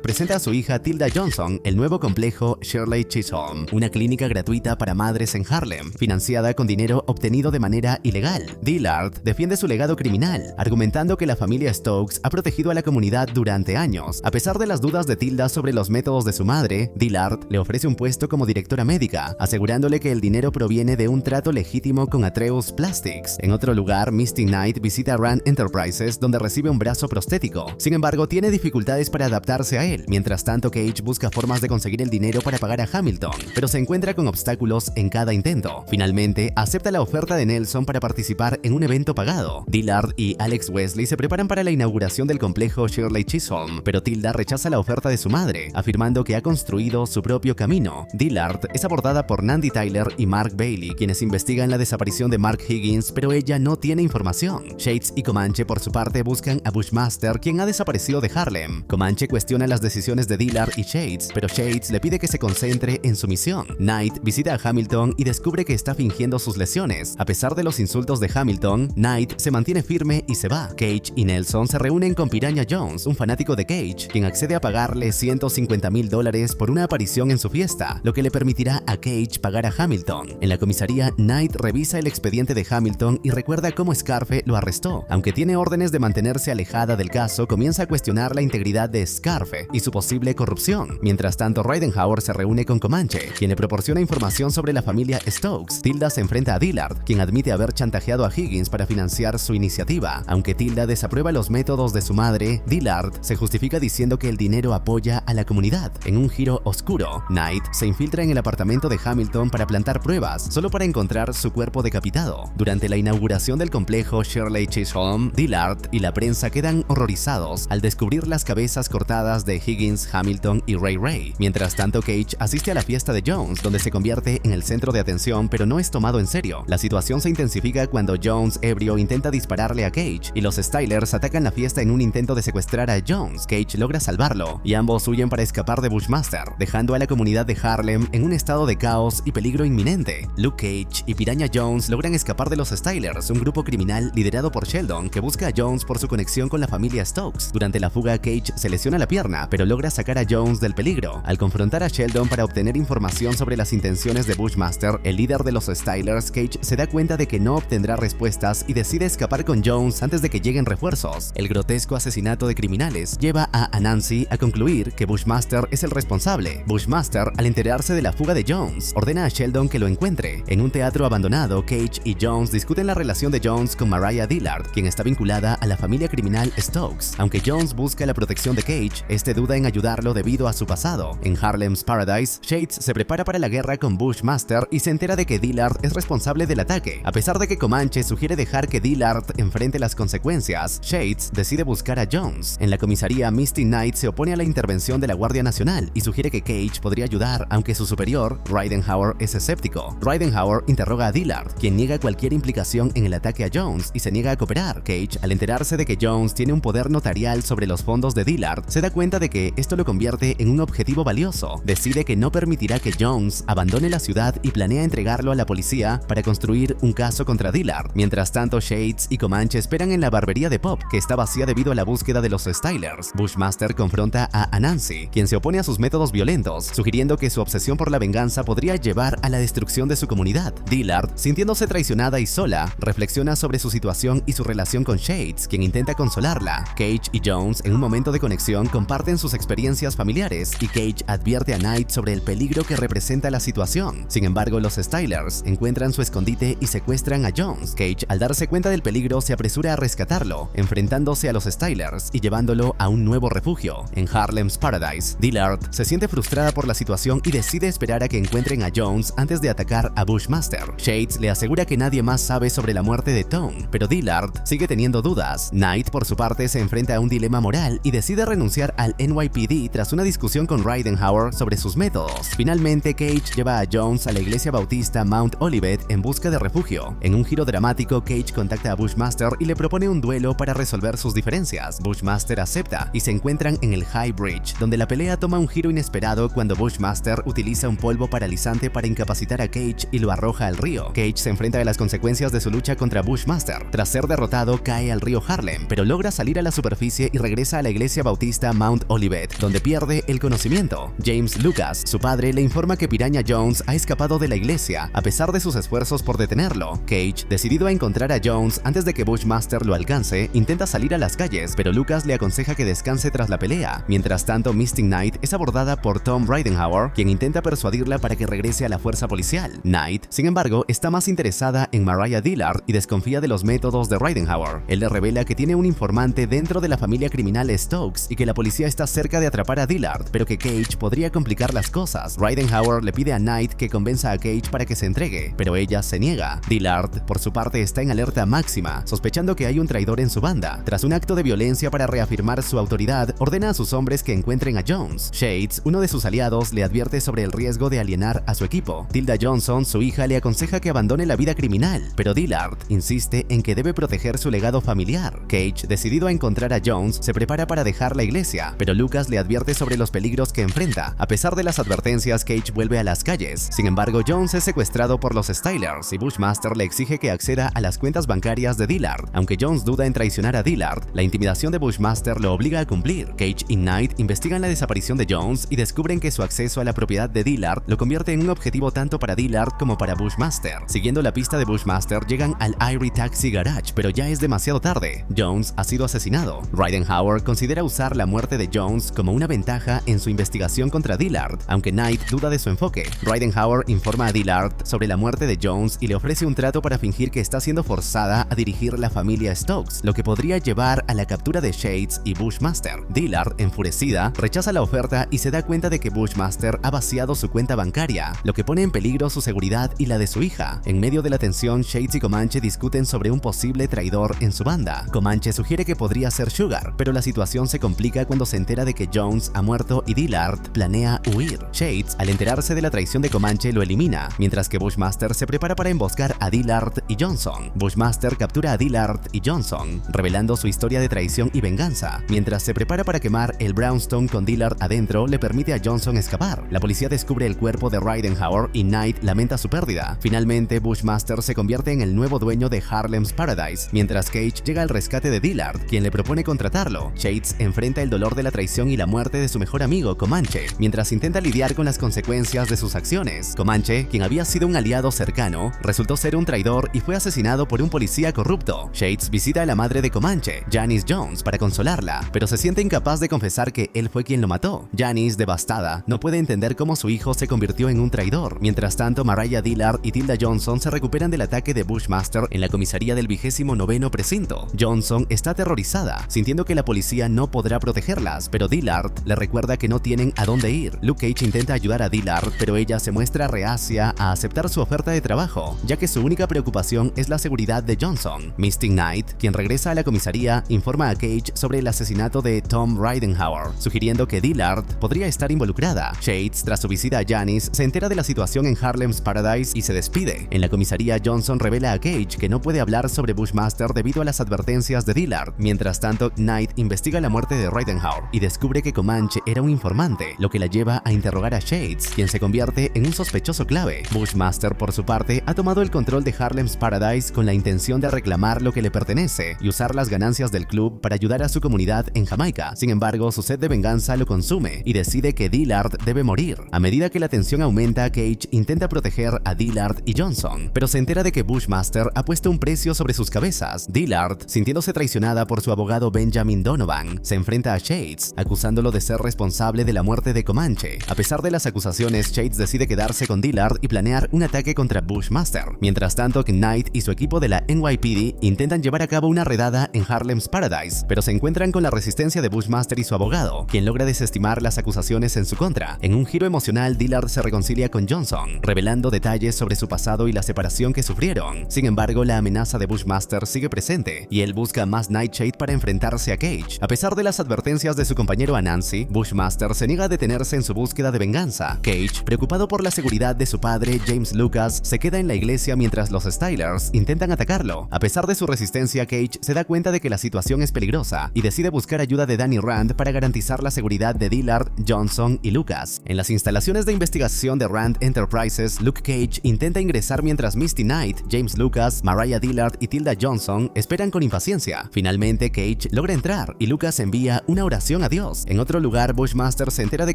presenta a su hija Tilda Johnson el nuevo complejo Shirley Chisholm, una clínica gratuita para madres en Harlem, financiada con dinero obtenido de manera ilegal. Dillard defiende su legado criminal, argumentando que la familia Stokes ha protegido a la comunidad durante años. A pesar de las dudas de Tilda sobre los métodos de su madre, Dillard le ofrece un puesto como directora médica, asegurándole que el dinero proviene de un trato legítimo con Atreus Plastics. En otro lugar, Misty Knight visita Rand Enterprises, donde recibe un brazo prostético. Sin embargo, tiene dificultades para adaptarse a él. Mientras tanto, Cage busca formas de conseguir el dinero para pagar a Hamilton, pero se encuentra con obstáculos en cada intento. Finalmente, acepta la oferta de Nelson para participar en un evento pagado. Dillard y Alex Wesley se preparan para la inauguración del complejo Shirley Chisholm, pero Tilda rechaza la oferta de su madre, afirmando que ha construido su propio camino. Dillard es abordada por Nandy Tyler y Mark Bailey, quienes investigan la desaparición de Mark Higgins, pero ella no tiene información. Shades y Comanche, por su parte, buscan a Bushmaster, quien ha desaparecido de Harlem. Comanche cuestiona las decisiones de Dillard y Shades, pero Shades le pide que se concentre en su misión. Knight visita a Hamilton y descubre que está fingiendo sus lesiones. A pesar de los insultos de Hamilton, Knight se mantiene firme y se va. Cage y Nelson se reúnen con Piranha Jones, un fanático de Cage, quien accede a pagarle $150,000 por una aparición en su fiesta, lo que le permitirá a Cage pagar a Hamilton. En la comisaría, Knight revisa el expediente de Hamilton y recuerda cómo Scarfe lo arrestó. Aunque tiene órdenes de mantenerse alejada del caso, comienza a cuestionar la integridad de Scarfe y su posible corrupción. Mientras tanto, Ridenhour se reúne con Comanche, quien le proporciona información sobre la familia Stokes. Tilda se enfrenta a Dillard, quien admite haber chantajeado a Higgins para financiar su iniciativa. Aunque Tilda desaprueba los métodos de su madre, Dillard se justifica diciendo que el dinero apoya a la comunidad. En un giro oscuro, Knight se infiltra en el apartamento de Hamilton para plantar pruebas, solo para encontrar su cuerpo decapitado. Durante la inauguración del complejo Shirley Chisholm, Dillard y la prensa quedan horrorizados asustados al descubrir las cabezas cortadas de Higgins, Hamilton y Ray Ray. Mientras tanto, Cage asiste a la fiesta de Jones, donde se convierte en el centro de atención, pero no es tomado en serio. La situación se intensifica cuando Jones, ebrio, intenta dispararle a Cage, y los Stylers atacan la fiesta en un intento de secuestrar a Jones. Cage logra salvarlo, y ambos huyen para escapar de Bushmaster, dejando a la comunidad de Harlem en un estado de caos y peligro inminente. Luke Cage y Piranha Jones logran escapar de los Stylers, un grupo criminal liderado por Sheldon que busca a Jones por su conexión con la familia Stokes. Durante la fuga, Cage se lesiona la pierna, pero logra sacar a Jones del peligro. Al confrontar a Sheldon para obtener información sobre las intenciones de Bushmaster, el líder de los Stylers, Cage se da cuenta de que no obtendrá respuestas y decide escapar con Jones antes de que lleguen refuerzos. El grotesco asesinato de criminales lleva a Anansi a concluir que Bushmaster es el responsable. Bushmaster, al enterarse de la fuga de Jones, ordena a Sheldon que lo encuentre. En un teatro abandonado, Cage y Jones discuten la relación de Jones con Mariah Dillard, quien está vinculada a la familia criminal Stokes. Aunque Jones busca la protección de Cage, este duda en ayudarlo debido a su pasado. En Harlem's Paradise, Shades se prepara para la guerra con Bushmaster y se entera de que Dillard es responsable del ataque. A pesar de que Comanche sugiere dejar que Dillard enfrente las consecuencias, Shades decide buscar a Jones. En la comisaría, Misty Knight se opone a la intervención de la Guardia Nacional y sugiere que Cage podría ayudar, aunque su superior, Ridenhour, es escéptico. Ridenhour interroga a Dillard, quien niega cualquier implicación en el ataque a Jones y se niega a cooperar. Cage, al enterarse de que Jones tiene un poder notarial sobre los fondos de Dillard, se da cuenta de que esto lo convierte en un objetivo valioso. Decide que no permitirá que Jones abandone la ciudad y planea entregarlo a la policía para construir un caso contra Dillard. Mientras tanto, Shades y Comanche esperan en la barbería de Pop, que está vacía debido a la búsqueda de los Stylers. Bushmaster confronta a Anansi, quien se opone a sus métodos violentos, sugiriendo que su obsesión por la venganza podría llevar a la destrucción de su comunidad. Dillard, sintiéndose traicionada y sola, reflexiona sobre su situación y su relación con Shades, quien intenta consolarla. Cage y Jones, en un momento de conexión, comparten sus experiencias familiares y Cage advierte a Knight sobre el peligro que representa la situación. Sin embargo, los Stylers encuentran su escondite y secuestran a Jones. Cage, al darse cuenta del peligro, se apresura a rescatarlo, enfrentándose a los Stylers y llevándolo a un nuevo refugio. En Harlem's Paradise, Dillard se siente frustrada por la situación y decide esperar a que encuentren a Jones antes de atacar a Bushmaster. Shades le asegura que nadie más sabe sobre la muerte de Tone, pero Dillard sigue teniendo dudas. Knight, por su parte, se enfrenta a un dilema moral y decide renunciar al NYPD tras una discusión con Ridenhour sobre sus métodos. Finalmente, Cage lleva a Jones a la iglesia bautista Mount Olivet en busca de refugio. En un giro dramático, Cage contacta a Bushmaster y le propone un duelo para resolver sus diferencias. Bushmaster acepta y se encuentran en el High Bridge, donde la pelea toma un giro inesperado cuando Bushmaster utiliza un polvo paralizante para incapacitar a Cage y lo arroja al río. Cage se enfrenta a las consecuencias de su lucha contra Bushmaster. Tras ser derrotado, cae al río Harlem, pero logra salir a la superficie y regresa a la iglesia bautista Mount Olivet, donde pierde el conocimiento. James Lucas, su padre, le informa que Piranha Jones ha escapado de la iglesia, a pesar de sus esfuerzos por detenerlo. Cage, decidido a encontrar a Jones antes de que Bushmaster lo alcance, intenta salir a las calles, pero Lucas le aconseja que descanse tras la pelea. Mientras tanto, Misty Knight es abordada por Tom Ridenhour, quien intenta persuadirla para que regrese a la fuerza policial. Knight, sin embargo, está más interesada en Mariah Dillard y desconfía de los métodos de Ridenhour. Él le revela que tiene un informante dentro de la familia criminal Stokes y que la policía está cerca de atrapar a Dillard, pero que Cage podría complicar las cosas. Ridenhour le pide a Knight que convenza a Cage para que se entregue, pero ella se niega. Dillard, por su parte, está en alerta máxima, sospechando que hay un traidor en su banda. Tras un acto de violencia para reafirmar su autoridad, ordena a sus hombres que encuentren a Jones. Shades, uno de sus aliados, le advierte sobre el riesgo de alienar a su equipo. Tilda Johnson, su hija, le aconseja que abandone la vida criminal, pero Dillard insiste en que debe proteger su legado familiar. Cage, decidido a encontrar a Jones, se prepara para dejar la iglesia, pero Lucas le advierte sobre los peligros que enfrenta. A pesar de las advertencias, Cage vuelve a las calles. Sin embargo, Jones es secuestrado por los Stylers y Bushmaster le exige que acceda a las cuentas bancarias de Dillard. Aunque Jones duda en traicionar a Dillard, la intimidación de Bushmaster lo obliga a cumplir. Cage y Knight investigan la desaparición de Jones y descubren que su acceso a la propiedad de Dillard lo convierte en un objetivo tanto para Dillard como para Bushmaster. Siguiendo la pista de Bushmaster, llegan al Irie Taxi Garage, pero ya es demasiado tarde. Jones ha sido asesinado. Ridenhour considera usar la muerte de Jones como una ventaja en su investigación contra Dillard, aunque Knight duda de su enfoque. Ridenhour informa a Dillard sobre la muerte de Jones y le ofrece un trato para fingir que está siendo forzada a dirigir la familia Stokes, lo que podría llevar a la captura de Shades y Bushmaster. Dillard, enfurecida, rechaza la oferta y se da cuenta de que Bushmaster ha vaciado su cuenta bancaria, lo que pone en peligro su seguridad y la de su hija. En medio de la tensión, Shades y Comanche discuten sobre un posible traidor en su banda. Comanche sugiere que podría ser Mr. Sugar, pero la situación se complica cuando se entera de que Jones ha muerto y Dillard planea huir. Shades, al enterarse de la traición de Comanche, lo elimina, mientras que Bushmaster se prepara para emboscar a Dillard y Johnson. Bushmaster captura a Dillard y Johnson, revelando su historia de traición y venganza. Mientras se prepara para quemar el Brownstone con Dillard adentro, le permite a Johnson escapar. La policía descubre el cuerpo de Ridenhour y Knight lamenta su pérdida. Finalmente, Bushmaster se convierte en el nuevo dueño de Harlem's Paradise, mientras Cage llega al rescate de Dillard, quien le propone contratarlo. Shades enfrenta el dolor de la traición y la muerte de su mejor amigo, Comanche, mientras intenta lidiar con las consecuencias de sus acciones. Comanche, quien había sido un aliado cercano, resultó ser un traidor y fue asesinado por un policía corrupto. Shades visita a la madre de Comanche, Janice Jones, para consolarla, pero se siente incapaz de confesar que él fue quien lo mató. Janice, devastada, no puede entender cómo su hijo se convirtió en un traidor. Mientras tanto, Mariah Dillard y Tilda Johnson se recuperan del ataque de Bushmaster en la comisaría del 29º precinto. Johnson está aterrorizada, sintiendo que la policía no podrá protegerlas, pero Dillard le recuerda que no tienen a dónde ir. Luke Cage intenta ayudar a Dillard, pero ella se muestra reacia a aceptar su oferta de trabajo, ya que su única preocupación es la seguridad de Johnson. Misty Knight, quien regresa a la comisaría, informa a Cage sobre el asesinato de Tom Ridenhour, sugiriendo que Dillard podría estar involucrada. Shades, tras su visita a Janice, se entera de la situación en Harlem's Paradise y se despide. En la comisaría, Johnson revela a Cage que no puede hablar sobre Bushmaster debido a las advertencias de Dillard. Mientras tanto, Knight investiga la muerte de Ridenhour y descubre que Comanche era un informante, lo que la lleva a interrogar a Shades, quien se convierte en un sospechoso clave. Bushmaster, por su parte, ha tomado el control de Harlem's Paradise con la intención de reclamar lo que le pertenece y usar las ganancias del club para ayudar a su comunidad en Jamaica. Sin embargo, su sed de venganza lo consume y decide que Dillard debe morir. A medida que la tensión aumenta, Cage intenta proteger a Dillard y Johnson, pero se entera de que Bushmaster ha puesto un precio sobre sus cabezas. Dillard, sintiéndose traicionada por su abogado Benjamin Donovan, se enfrenta a Shades, acusándolo de ser responsable de la muerte de Comanche. A pesar de las acusaciones, Shades decide quedarse con Dillard y planear un ataque contra Bushmaster. Mientras tanto, Knight y su equipo de la NYPD intentan llevar a cabo una redada en Harlem's Paradise, pero se encuentran con la resistencia de Bushmaster y su abogado, quien logra desestimar las acusaciones en su contra. En un giro emocional, Dillard se reconcilia con Johnson, revelando detalles sobre su pasado y la separación que sufrieron. Sin embargo, la amenaza de Bushmaster sigue presente y él busca más Nightshade para enfrentarse a Cage. A pesar de las advertencias de su compañero Anansi, Bushmaster se niega a detenerse en su búsqueda de venganza. Cage, preocupado por la seguridad de su padre, James Lucas, se queda en la iglesia mientras los Stylers intentan atacarlo. A pesar de su resistencia, Cage se da cuenta de que la situación es peligrosa y decide buscar ayuda de Danny Rand para garantizar la seguridad de Dillard, Johnson y Lucas. En las instalaciones de investigación de Rand Enterprises, Luke Cage intenta ingresar mientras Misty Knight, James Lucas, Mariah Dillard y Tilda Johnson esperan con impaciencia. Finalmente, Cage logra entrar y Lucas envía una oración a Dios. En otro lugar, Bushmaster se entera de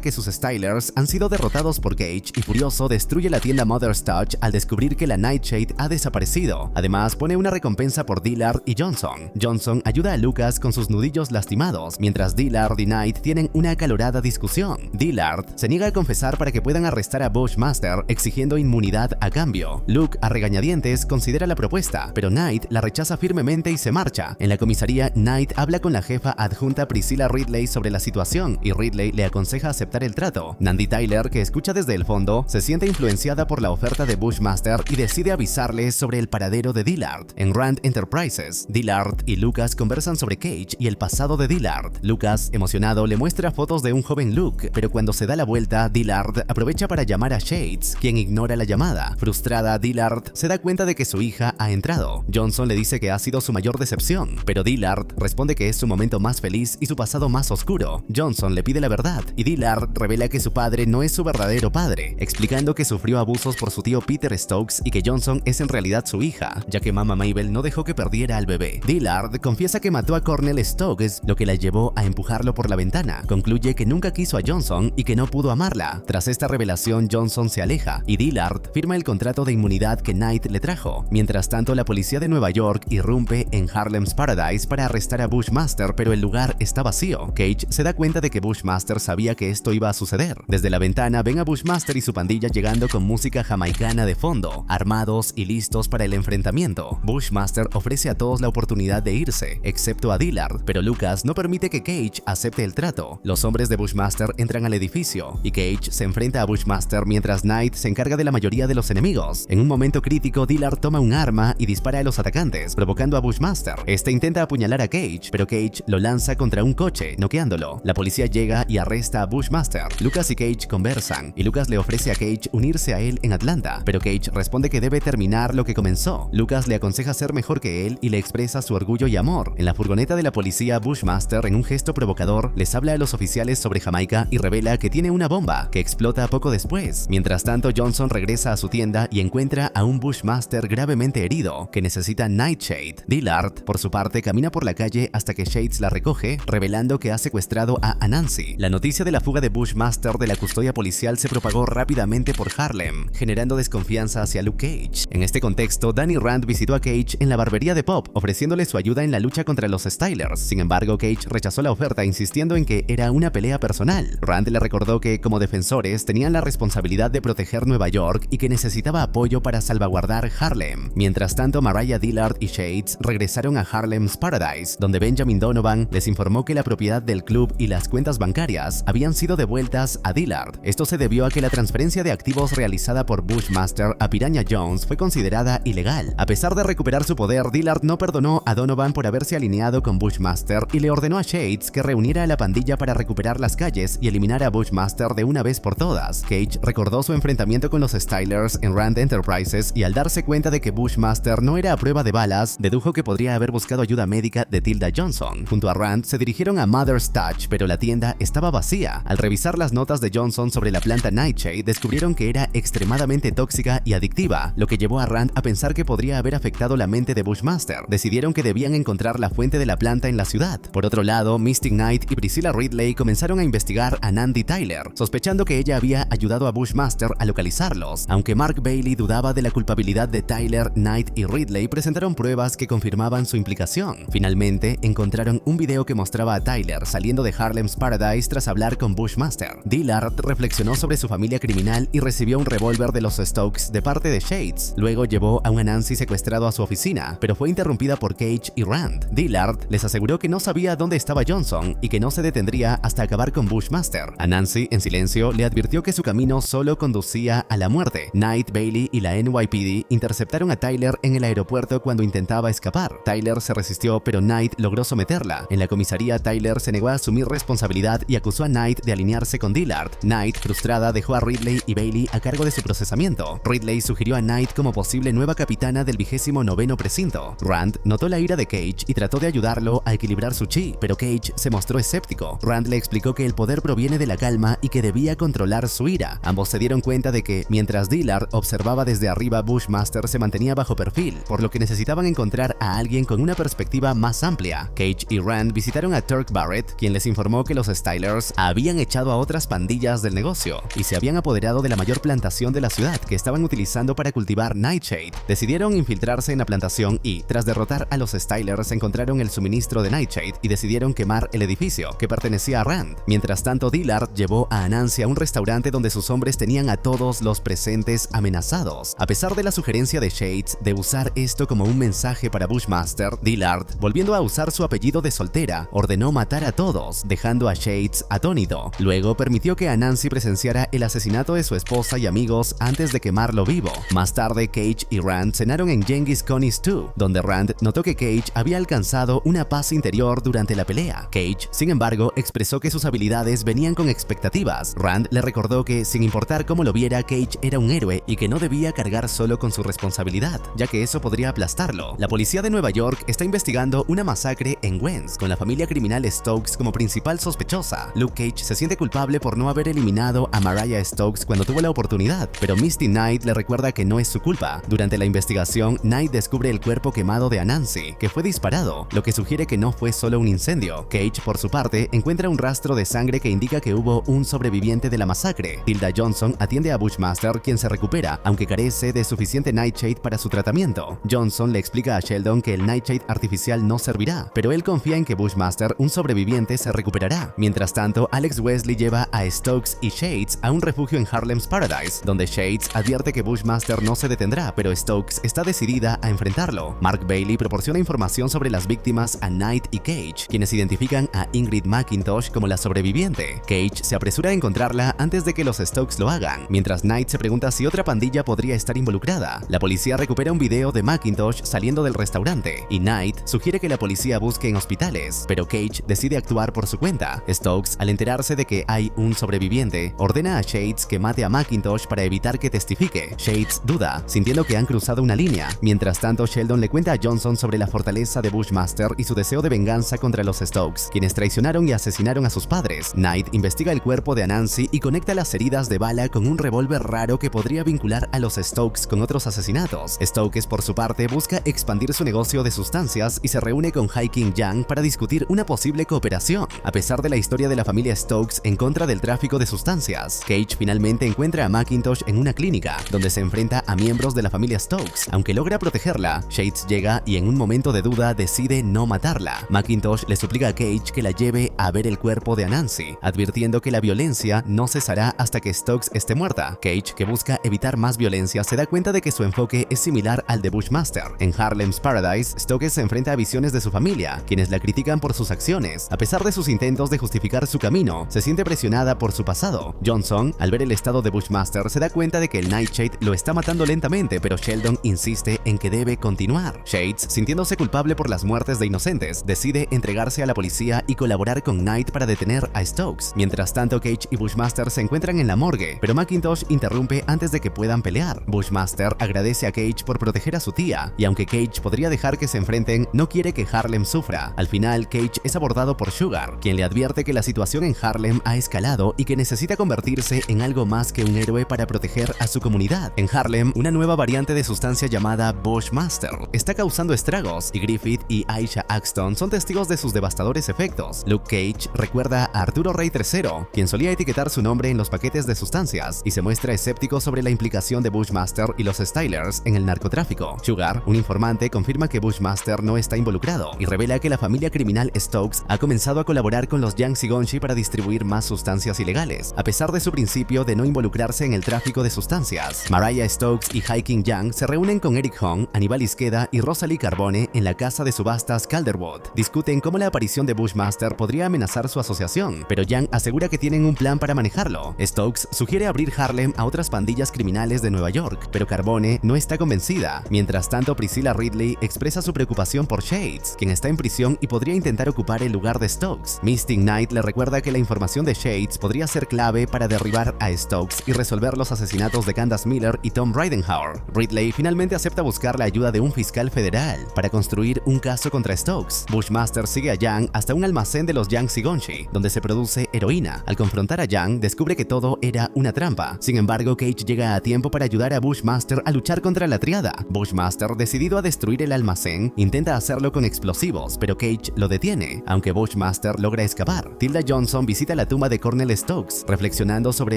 que sus Stylers han sido derrotados por Cage y furioso destruye la tienda Mother's Touch al descubrir que la Nightshade ha desaparecido. Además, pone una recompensa por Dillard y Johnson. Johnson ayuda a Lucas con sus nudillos lastimados, mientras Dillard y Knight tienen una acalorada discusión. Dillard se niega a confesar para que puedan arrestar a Bushmaster, exigiendo inmunidad a cambio. Luke, a regañadientes, considera la propuesta, pero Knight la rechaza firmemente y se marcha. En la comisaría, Knight habla con la jefa adjunta Priscilla Ridley sobre la situación y Ridley le aconseja aceptar el trato. Nandi Tyler, que escucha desde el fondo, se siente influenciada por la oferta de Bushmaster y decide avisarle sobre el paradero de Dillard. En Rand Enterprises, Dillard y Lucas conversan sobre Cage y el pasado de Dillard. Lucas, emocionado, le muestra fotos de un joven Luke, pero cuando se da la vuelta, Dillard aprovecha para llamar a Shades, quien ignora la llamada. Frustrada, Dillard se da cuenta de que su hija ha entrado. Johnson le dice que ha sido su mayor decepción, pero Dillard responde que es su momento más feliz y su pasado más oscuro. Johnson le pide la verdad y Dillard revela que su padre no es su verdadero padre, explicando que sufrió abusos por su tío Peter Stokes y que Johnson es en realidad su hija, ya que mamá Mabel no dejó que perdiera al bebé. Dillard confiesa que mató a Cornel Stokes, lo que la llevó a empujarlo por la ventana. Concluye que nunca quiso a Johnson y que no pudo amarla. Tras esta revelación, Johnson se aleja y Dillard firma el contrato de inmunidad que Knight le trajo. Mientras tanto, la policía de Nueva York irrumpe en Harlem's Paradise para arrestar a Bushmaster, pero el lugar está vacío. Cage se da cuenta de que Bushmaster sabía que esto iba a suceder. Desde la ventana ven a Bushmaster y su pandilla llegando con música jamaicana de fondo, armados y listos para el enfrentamiento. Bushmaster ofrece a todos la oportunidad de irse, excepto a Dillard, pero Lucas no permite que Cage acepte el trato. Los hombres de Bushmaster entran al edificio y Cage se enfrenta a Bushmaster mientras Knight se encarga de la mayoría de los enemigos. En un momento crítico, Dillard toma un arma y dispara a los atacantes, provocando a Bushmaster. Este intenta apuñalar a Cage, pero Cage lo lanza contra un coche, noqueándolo. La policía llega y arresta a Bushmaster. Lucas y Cage conversan, y Lucas le ofrece a Cage unirse a él en Atlanta, pero Cage responde que debe terminar lo que comenzó. Lucas le aconseja ser mejor que él y le expresa su orgullo y amor. En la furgoneta de la policía, Bushmaster, en un gesto provocador, les habla a los oficiales sobre Jamaica y revela que tiene una bomba, que explota poco después. Mientras tanto, Johnson regresa a su tienda y encuentra a un Bushmaster gravemente herido, que necesita Nightshade. Dillard, por su parte, camina por la calle hasta que Shades la recoge, revelando que ha secuestrado a Anansi. La noticia de la fuga de Bushmaster de la custodia policial se propagó rápidamente por Harlem, generando desconfianza hacia Luke Cage. En este contexto, Danny Rand visitó a Cage en la barbería de Pop, ofreciéndole su ayuda en la lucha contra los Stylers. Sin embargo, Cage rechazó la oferta, insistiendo en que era una pelea personal. Rand le recordó que, como defensores, tenían la responsabilidad de proteger Nueva York y que necesitaba apoyo para salvaguardar Harlem. Mientras tanto, Mariah Dillard y Shades regresaron a Harlem's Paradise, donde Benjamin Donovan les informó que la propiedad del club y las cuentas bancarias habían sido devueltas a Dillard. Esto se debió a que la transferencia de activos realizada por Bushmaster a Piranha Jones fue considerada ilegal. A pesar de recuperar su poder, Dillard no perdonó a Donovan por haberse alineado con Bushmaster y le ordenó a Shades que reuniera a la pandilla para recuperar las calles y eliminar a Bushmaster de una vez por todas. Cage recordó su enfrentamiento con los Stylers en Rand Enterprises y al darse cuenta de que Bushmaster no era a prueba de balas, dedujo que podría haber buscado ayuda médica de Tilda Johnson. Junto a Rand se dirigieron a Mother's Touch, pero la tienda estaba vacía. Al revisar las notas de Johnson sobre la planta Nightshade, descubrieron que era extremadamente tóxica y adictiva, lo que llevó a Rand a pensar que podría haber afectado la mente de Bushmaster. Decidieron que debían encontrar la fuente de la planta en la ciudad. Por otro lado, Mystic Knight y Priscilla Ridley comenzaron a investigar a Nandi Tyler, sospechando que ella había ayudado a Bushmaster a localizarlos. Aunque Mark Bailey dudaba de la culpabilidad de Tyler, Knight y Ridley presentaron pruebas que confirmaban su implicación. Finalmente, encontraron un video que mostraba a Tyler saliendo de Harlem's Paradise tras hablar con Bushmaster. Dillard reflexionó sobre su familia criminal y recibió un revólver de los Stokes de parte de Shades. Luego llevó a un Anansi secuestrado a su oficina, pero fue interrumpida por Cage y Rand. Dillard les aseguró que no sabía dónde estaba Johnson y que no se detendría hasta acabar con Bushmaster. Anansi, en silencio, le advirtió que su camino solo conducía a la muerte. Knight, Bailey y la NYPD interceptaron a Tyler en el aeropuerto cuando intentaba escapar. Tyler se resistió, pero Knight logró someterla. En la comisaría, Tyler se negó a asumir responsabilidad y acusó a Knight de alinearse con Dillard. Knight, frustrada, dejó a Ridley y Bailey a cargo de su procesamiento. Ridley sugirió a Knight como posible nueva capitana del 29º precinto. Rand notó la ira de Cage y trató de ayudarlo a equilibrar su chi, pero Cage se mostró escéptico. Rand le explicó que el poder proviene de la calma y que debía controlar su ira. Ambos se dieron cuenta de que, mientras Dillard observaba desde arriba, Bushmaster se mantenía bajo perfil, por lo que necesitaban encontrar a alguien con una perspectiva más amplia. Cage y Rand visitaron a Turk Barrett, quien les informó que los Stylers habían echado a otras pandillas del negocio y se habían apoderado de la mayor plantación de la ciudad que estaban utilizando para cultivar Nightshade. Decidieron infiltrarse en la plantación y, tras derrotar a los Stylers, encontraron el suministro de Nightshade y decidieron quemar el edificio, que pertenecía a Rand. Mientras tanto, Dillard llevó a Anansi a un restaurante donde sus hombres tenían a todos los presentes amenazados. A pesar de la sugerencia de Shades de usar esto como un mensaje para Bushmaster, Dillard, volviendo a usar su apellido de soltera, ordenó matar a todos, dejando a Shades atónito. Luego permitió que Anansi presenciara el asesinato de su esposa y amigos antes de quemarlo vivo. Más tarde, Cage y Rand cenaron en Genghis Khan Stew, donde Rand notó que Cage había alcanzado una paz interior durante la pelea. Cage, sin embargo, expresó que sus habilidades venían con expectativas. Rand le recordó que, sin importar cómo lo viera, Cage era un héroe y que no debía cargar solo con su responsabilidad, ya que eso podría aplastarlo. La policía de Nueva York está investigando una masacre en Wens, con la familia criminal Stokes como principal sospechosa. Luke Cage se siente culpable por no haber eliminado a Mariah Stokes cuando tuvo la oportunidad, pero Misty Knight le recuerda que no es su culpa. Durante la investigación, Knight descubre el cuerpo quemado de Anansi, que fue disparado, lo que sugiere que no fue solo un incendio. Cage, por su parte, encuentra un rastro de sangre que indica que hubo un sobreviviente de la masacre. Tilda Johnson atiende a Bushmaster, quien se recupera, aunque carece de suficiente Nightshade para su tratamiento. Johnson le explica a Sheldon que el Nightshade artificial no servirá, pero él confía en que Bushmaster, un sobreviviente, se recuperará. Mientras tanto, Alex Wesley lleva a Stokes y Shades a un refugio en Harlem's Paradise, donde Shades advierte que Bushmaster no se detendrá, pero Stokes está decidida a enfrentarlo. Mark Bailey proporciona información sobre las víctimas a Knight y Cage, quienes identifican a Ingrid McIntosh como la sobreviviente. Cage se apresura a encontrarla antes de que los Stokes lo hagan, mientras Knight se pregunta si otra pandilla podría estar involucrada. La policía recupera un video de McIntosh saliendo del restaurante, y Knight sugiere que la policía policía busque en hospitales, pero Cage decide actuar por su cuenta. Stokes, al enterarse de que hay un sobreviviente, ordena a Shades que mate a Macintosh para evitar que testifique. Shades duda, sintiendo que han cruzado una línea. Mientras tanto, Sheldon le cuenta a Johnson sobre la fortaleza de Bushmaster y su deseo de venganza contra los Stokes, quienes traicionaron y asesinaron a sus padres. Knight investiga el cuerpo de Anansi y conecta las heridas de bala con un revólver raro que podría vincular a los Stokes con otros asesinatos. Stokes, por su parte, busca expandir su negocio de sustancias y se reúne con Hi-King Yang para discutir una posible cooperación. A pesar de la historia de la familia Stokes en contra del tráfico de sustancias, Cage finalmente encuentra a Macintosh en una clínica, donde se enfrenta a miembros de la familia Stokes. Aunque logra protegerla, Shades llega y en un momento de duda decide no matarla. Macintosh le suplica a Cage que la lleve a ver el cuerpo de Anansi, advirtiendo que la violencia no cesará hasta que Stokes esté muerta. Cage, que busca evitar más violencia, se da cuenta de que su enfoque es similar al de Bushmaster. En Harlem's Paradise, Stokes se enfrenta a visiones de su familia, quienes la critican por sus acciones. A pesar de sus intentos de justificar su camino, se siente presionada por su pasado. Johnson, al ver el estado de Bushmaster, se da cuenta de que el Nightshade lo está matando lentamente, pero Sheldon insiste en que debe continuar. Shades, sintiéndose culpable por las muertes de inocentes, decide entregarse a la policía y colaborar con Knight para detener a Stokes. Mientras tanto, Cage y Bushmaster se encuentran en la morgue, pero Macintosh interrumpe antes de que puedan pelear. Bushmaster agradece a Cage por proteger a su tía, y aunque Cage podría dejar que se enfrenten, no quiere que Harlem sufra. Al final, Cage es abordado por Sugar, quien le advierte que la situación en Harlem ha escalado y que necesita convertirse en algo más que un héroe para proteger a su comunidad. En Harlem, una nueva variante de sustancia llamada Bushmaster está causando estragos, y Griffith y Aisha Axton son testigos de sus devastadores efectos. Luke Cage recuerda a Arturo Rey III, quien solía etiquetar su nombre en los paquetes de sustancias, y se muestra escéptico sobre la implicación de Bushmaster y los Stylers en el narcotráfico. Sugar, un informante, confirma que Bushmaster no está involucrado y revela que la familia criminal Stokes ha comenzado a colaborar con los Yang Sigonchi para distribuir más sustancias ilegales, a pesar de su principio de no involucrarse en el tráfico de sustancias. Mariah Stokes y Hi-King Yang se reúnen con Eric Hong, Aníbal Izquierda y Rosalie Carbone en la casa de subastas Calderwood. Discuten cómo la aparición de Bushmaster podría amenazar su asociación, pero Yang asegura que tienen un plan para manejarlo. Stokes sugiere abrir Harlem a otras pandillas criminales de Nueva York, pero Carbone no está convencida. Mientras tanto, Priscilla Ridley expresa su preocupación por Shades, quien está en prisión y podría intentar ocupar el lugar de Stokes. Mystic Knight le recuerda que la información de Shades podría ser clave para derribar a Stokes y resolver los asesinatos de Candace Miller y Tom Ridenhour. Ridley finalmente acepta buscar la ayuda de un fiscal federal para construir un caso contra Stokes. Bushmaster sigue a Yang hasta un almacén de los Yang Sigonchi, donde se produce heroína. Al confrontar a Yang, descubre que todo era una trampa. Sin embargo, Cage llega a tiempo para ayudar a Bushmaster a luchar contra la triada. Bushmaster, decidido a destruir el almacén, intenta hacerlo con explosivos, pero Cage lo detiene, aunque Bushmaster logra escapar. Tilda Johnson visita la tumba de Cornel Stokes, reflexionando sobre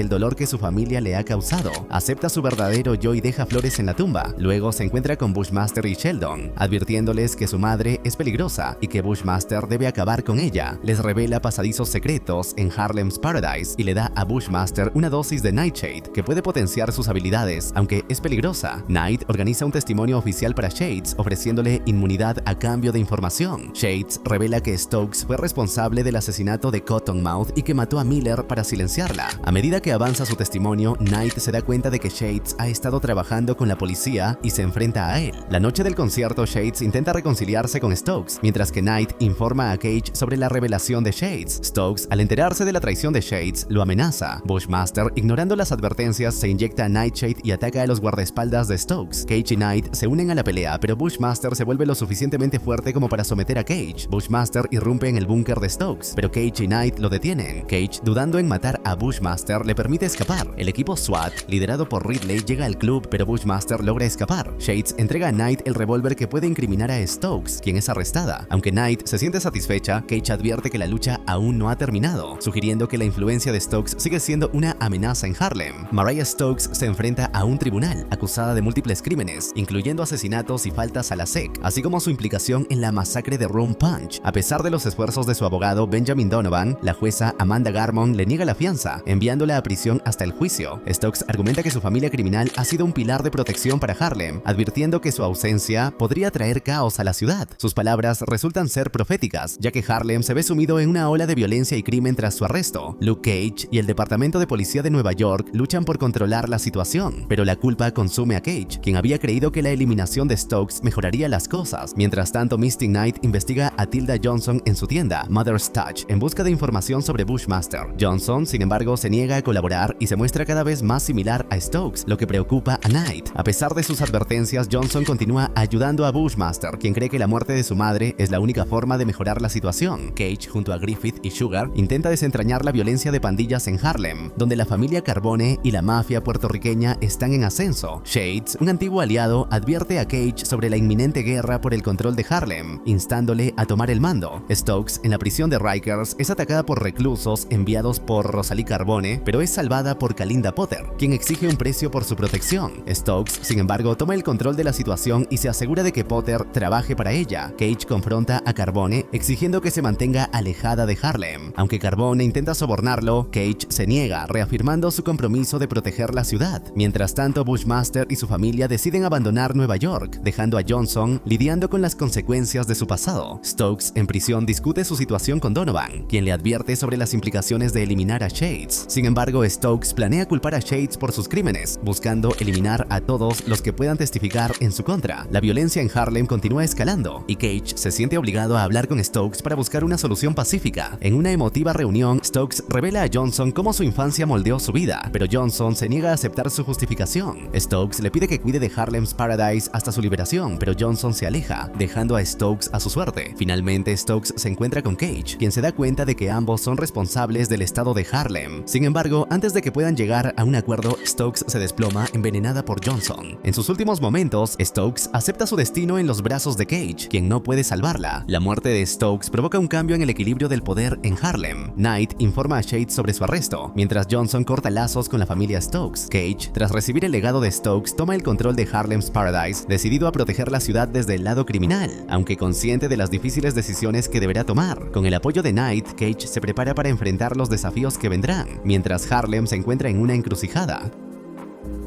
el dolor que su familia le ha causado. Acepta su verdadero yo y deja flores en la tumba. Luego se encuentra con Bushmaster y Sheldon, advirtiéndoles que su madre es peligrosa y que Bushmaster debe acabar con ella. Les revela pasadizos secretos en Harlem's Paradise y le da a Bushmaster una dosis de Nightshade que puede potenciar sus habilidades, aunque es peligrosa. Knight organiza un testimonio oficial para Shades, ofreciéndole inmunidad a cambio de información. Shades revela que Stokes fue responsable del asesinato de Cottonmouth y que mató a Miller para silenciarla. A medida que avanza su testimonio, Knight se da cuenta de que Shades ha estado trabajando con la policía y se enfrenta a él. La noche del concierto, Shades intenta reconciliarse con Stokes, mientras que Knight informa a Cage sobre la revelación de Shades. Stokes, al enterarse de la traición de Shades, lo amenaza. Bushmaster, ignorando las advertencias, se inyecta Nightshade y ataca a los guardaespaldas de Stokes. Cage y Knight se unen a la pelea, pero Bushmaster se vuelve lo suficientemente fuerte como para someter a Cage. Bushmaster irrumpe en el búnker de Stokes, pero Cage y Knight lo detienen. Cage, dudando en matar a Bushmaster, le permite escapar. El equipo SWAT, liderado por Ridley, llega al club, pero Bushmaster logra escapar. Shades entrega a Knight el revólver que puede incriminar a Stokes, quien es arrestada. Aunque Knight se siente satisfecha, Cage advierte que la lucha aún no ha terminado, sugiriendo que la influencia de Stokes sigue siendo una amenaza en Harlem. Mariah Stokes se enfrenta a un tribunal, acusada de múltiples crímenes, incluyendo asesinatos y faltas a la SEC, así como su implicación en la masacre de Rum Punch. A pesar de los esfuerzos de su abogado Benjamin Donovan, la jueza Amanda Garmon le niega la fianza, enviándola a prisión hasta el juicio. Stokes argumenta que su familia criminal ha sido un pilar de protección para Harlem, advirtiendo que su ausencia podría traer caos a la ciudad. Sus palabras resultan ser proféticas, ya que Harlem se ve sumido en una ola de violencia y crimen tras su arresto. Luke Cage y el Departamento de Policía de Nueva York luchan por controlar la situación, pero la culpa consume a Cage, quien había creído que la eliminación de Stokes mejoraría las cosas. Mientras tanto, Mystic Knight investiga a Tilda Johnson en su tienda, Mother's Touch, en busca de información sobre Bushmaster. Johnson, sin embargo, se niega a colaborar y se muestra cada vez más similar a Stokes, lo que preocupa a Knight. A pesar de sus advertencias, Johnson continúa ayudando a Bushmaster, quien cree que la muerte de su madre es la única forma de mejorar la situación. Cage, junto a Griffith y Sugar, intenta desentrañar la violencia de pandillas en Harlem, donde la familia Carbone y la mafia puertorriqueña están en ascenso. Shades, un antiguo aliado, advierte a Cage sobre la inminente guerra por el control de Harlem, instándole a tomar el mando. Stokes, en la prisión de Rikers, es atacada por reclusos enviados por Rosalie Carbone, pero es salvada por Kalinda Potter, quien exige un precio por su protección. Stokes, sin embargo, toma el control de la situación y se asegura de que Potter trabaje para ella. Cage confronta a Carbone, exigiendo que se mantenga alejada de Harlem. Aunque Carbone intenta sobornarlo, Cage se niega, reafirmando su compromiso de proteger la ciudad. Mientras tanto, Bushmaster y su familia deciden abandonar Nueva York, dejando a Johnson lidiando con las consecuencias de su pasado. Stokes, en prisión, discute su situación con Donovan, quien le advierte sobre las implicaciones de eliminar a Shades. Sin embargo, Stokes planea culpar a Shades por sus crímenes, buscando eliminar a todos los que puedan testificar en su contra. La violencia en Harlem continúa escalando, y Cage se siente obligado a hablar con Stokes para buscar una solución pacífica. En una emotiva reunión, Stokes revela a Johnson cómo su infancia moldeó su vida, pero Johnson se niega a aceptar su justificación. Stokes le pide que cuide de Harlem's Paradise hasta su liberación, pero Johnson se aleja, dejando a Stokes a su suerte. Finalmente, Stokes se encuentra con Cage, quien se da cuenta de que ambos son responsables del estado de Harlem. Sin embargo, antes de que puedan llegar a un acuerdo, Stokes se desploma envenenada por Johnson. En sus últimos momentos, Stokes acepta su destino en los brazos de Cage, quien no puede salvarla. La muerte de Stokes provoca un cambio en el equilibrio del poder en Harlem. Knight informa a Shades sobre su arresto, mientras Johnson corta lazos con la familia Stokes. Cage, tras recibir el legado de Stokes, toma el control de Harlem's Paradise, decidido a proteger la ciudad desde el lado criminal, aunque consciente de las difíciles decisiones que deberá tomar. Con el apoyo de Knight, Cage se prepara para enfrentar los desafíos que vendrán, mientras Harlem se encuentra en una encrucijada.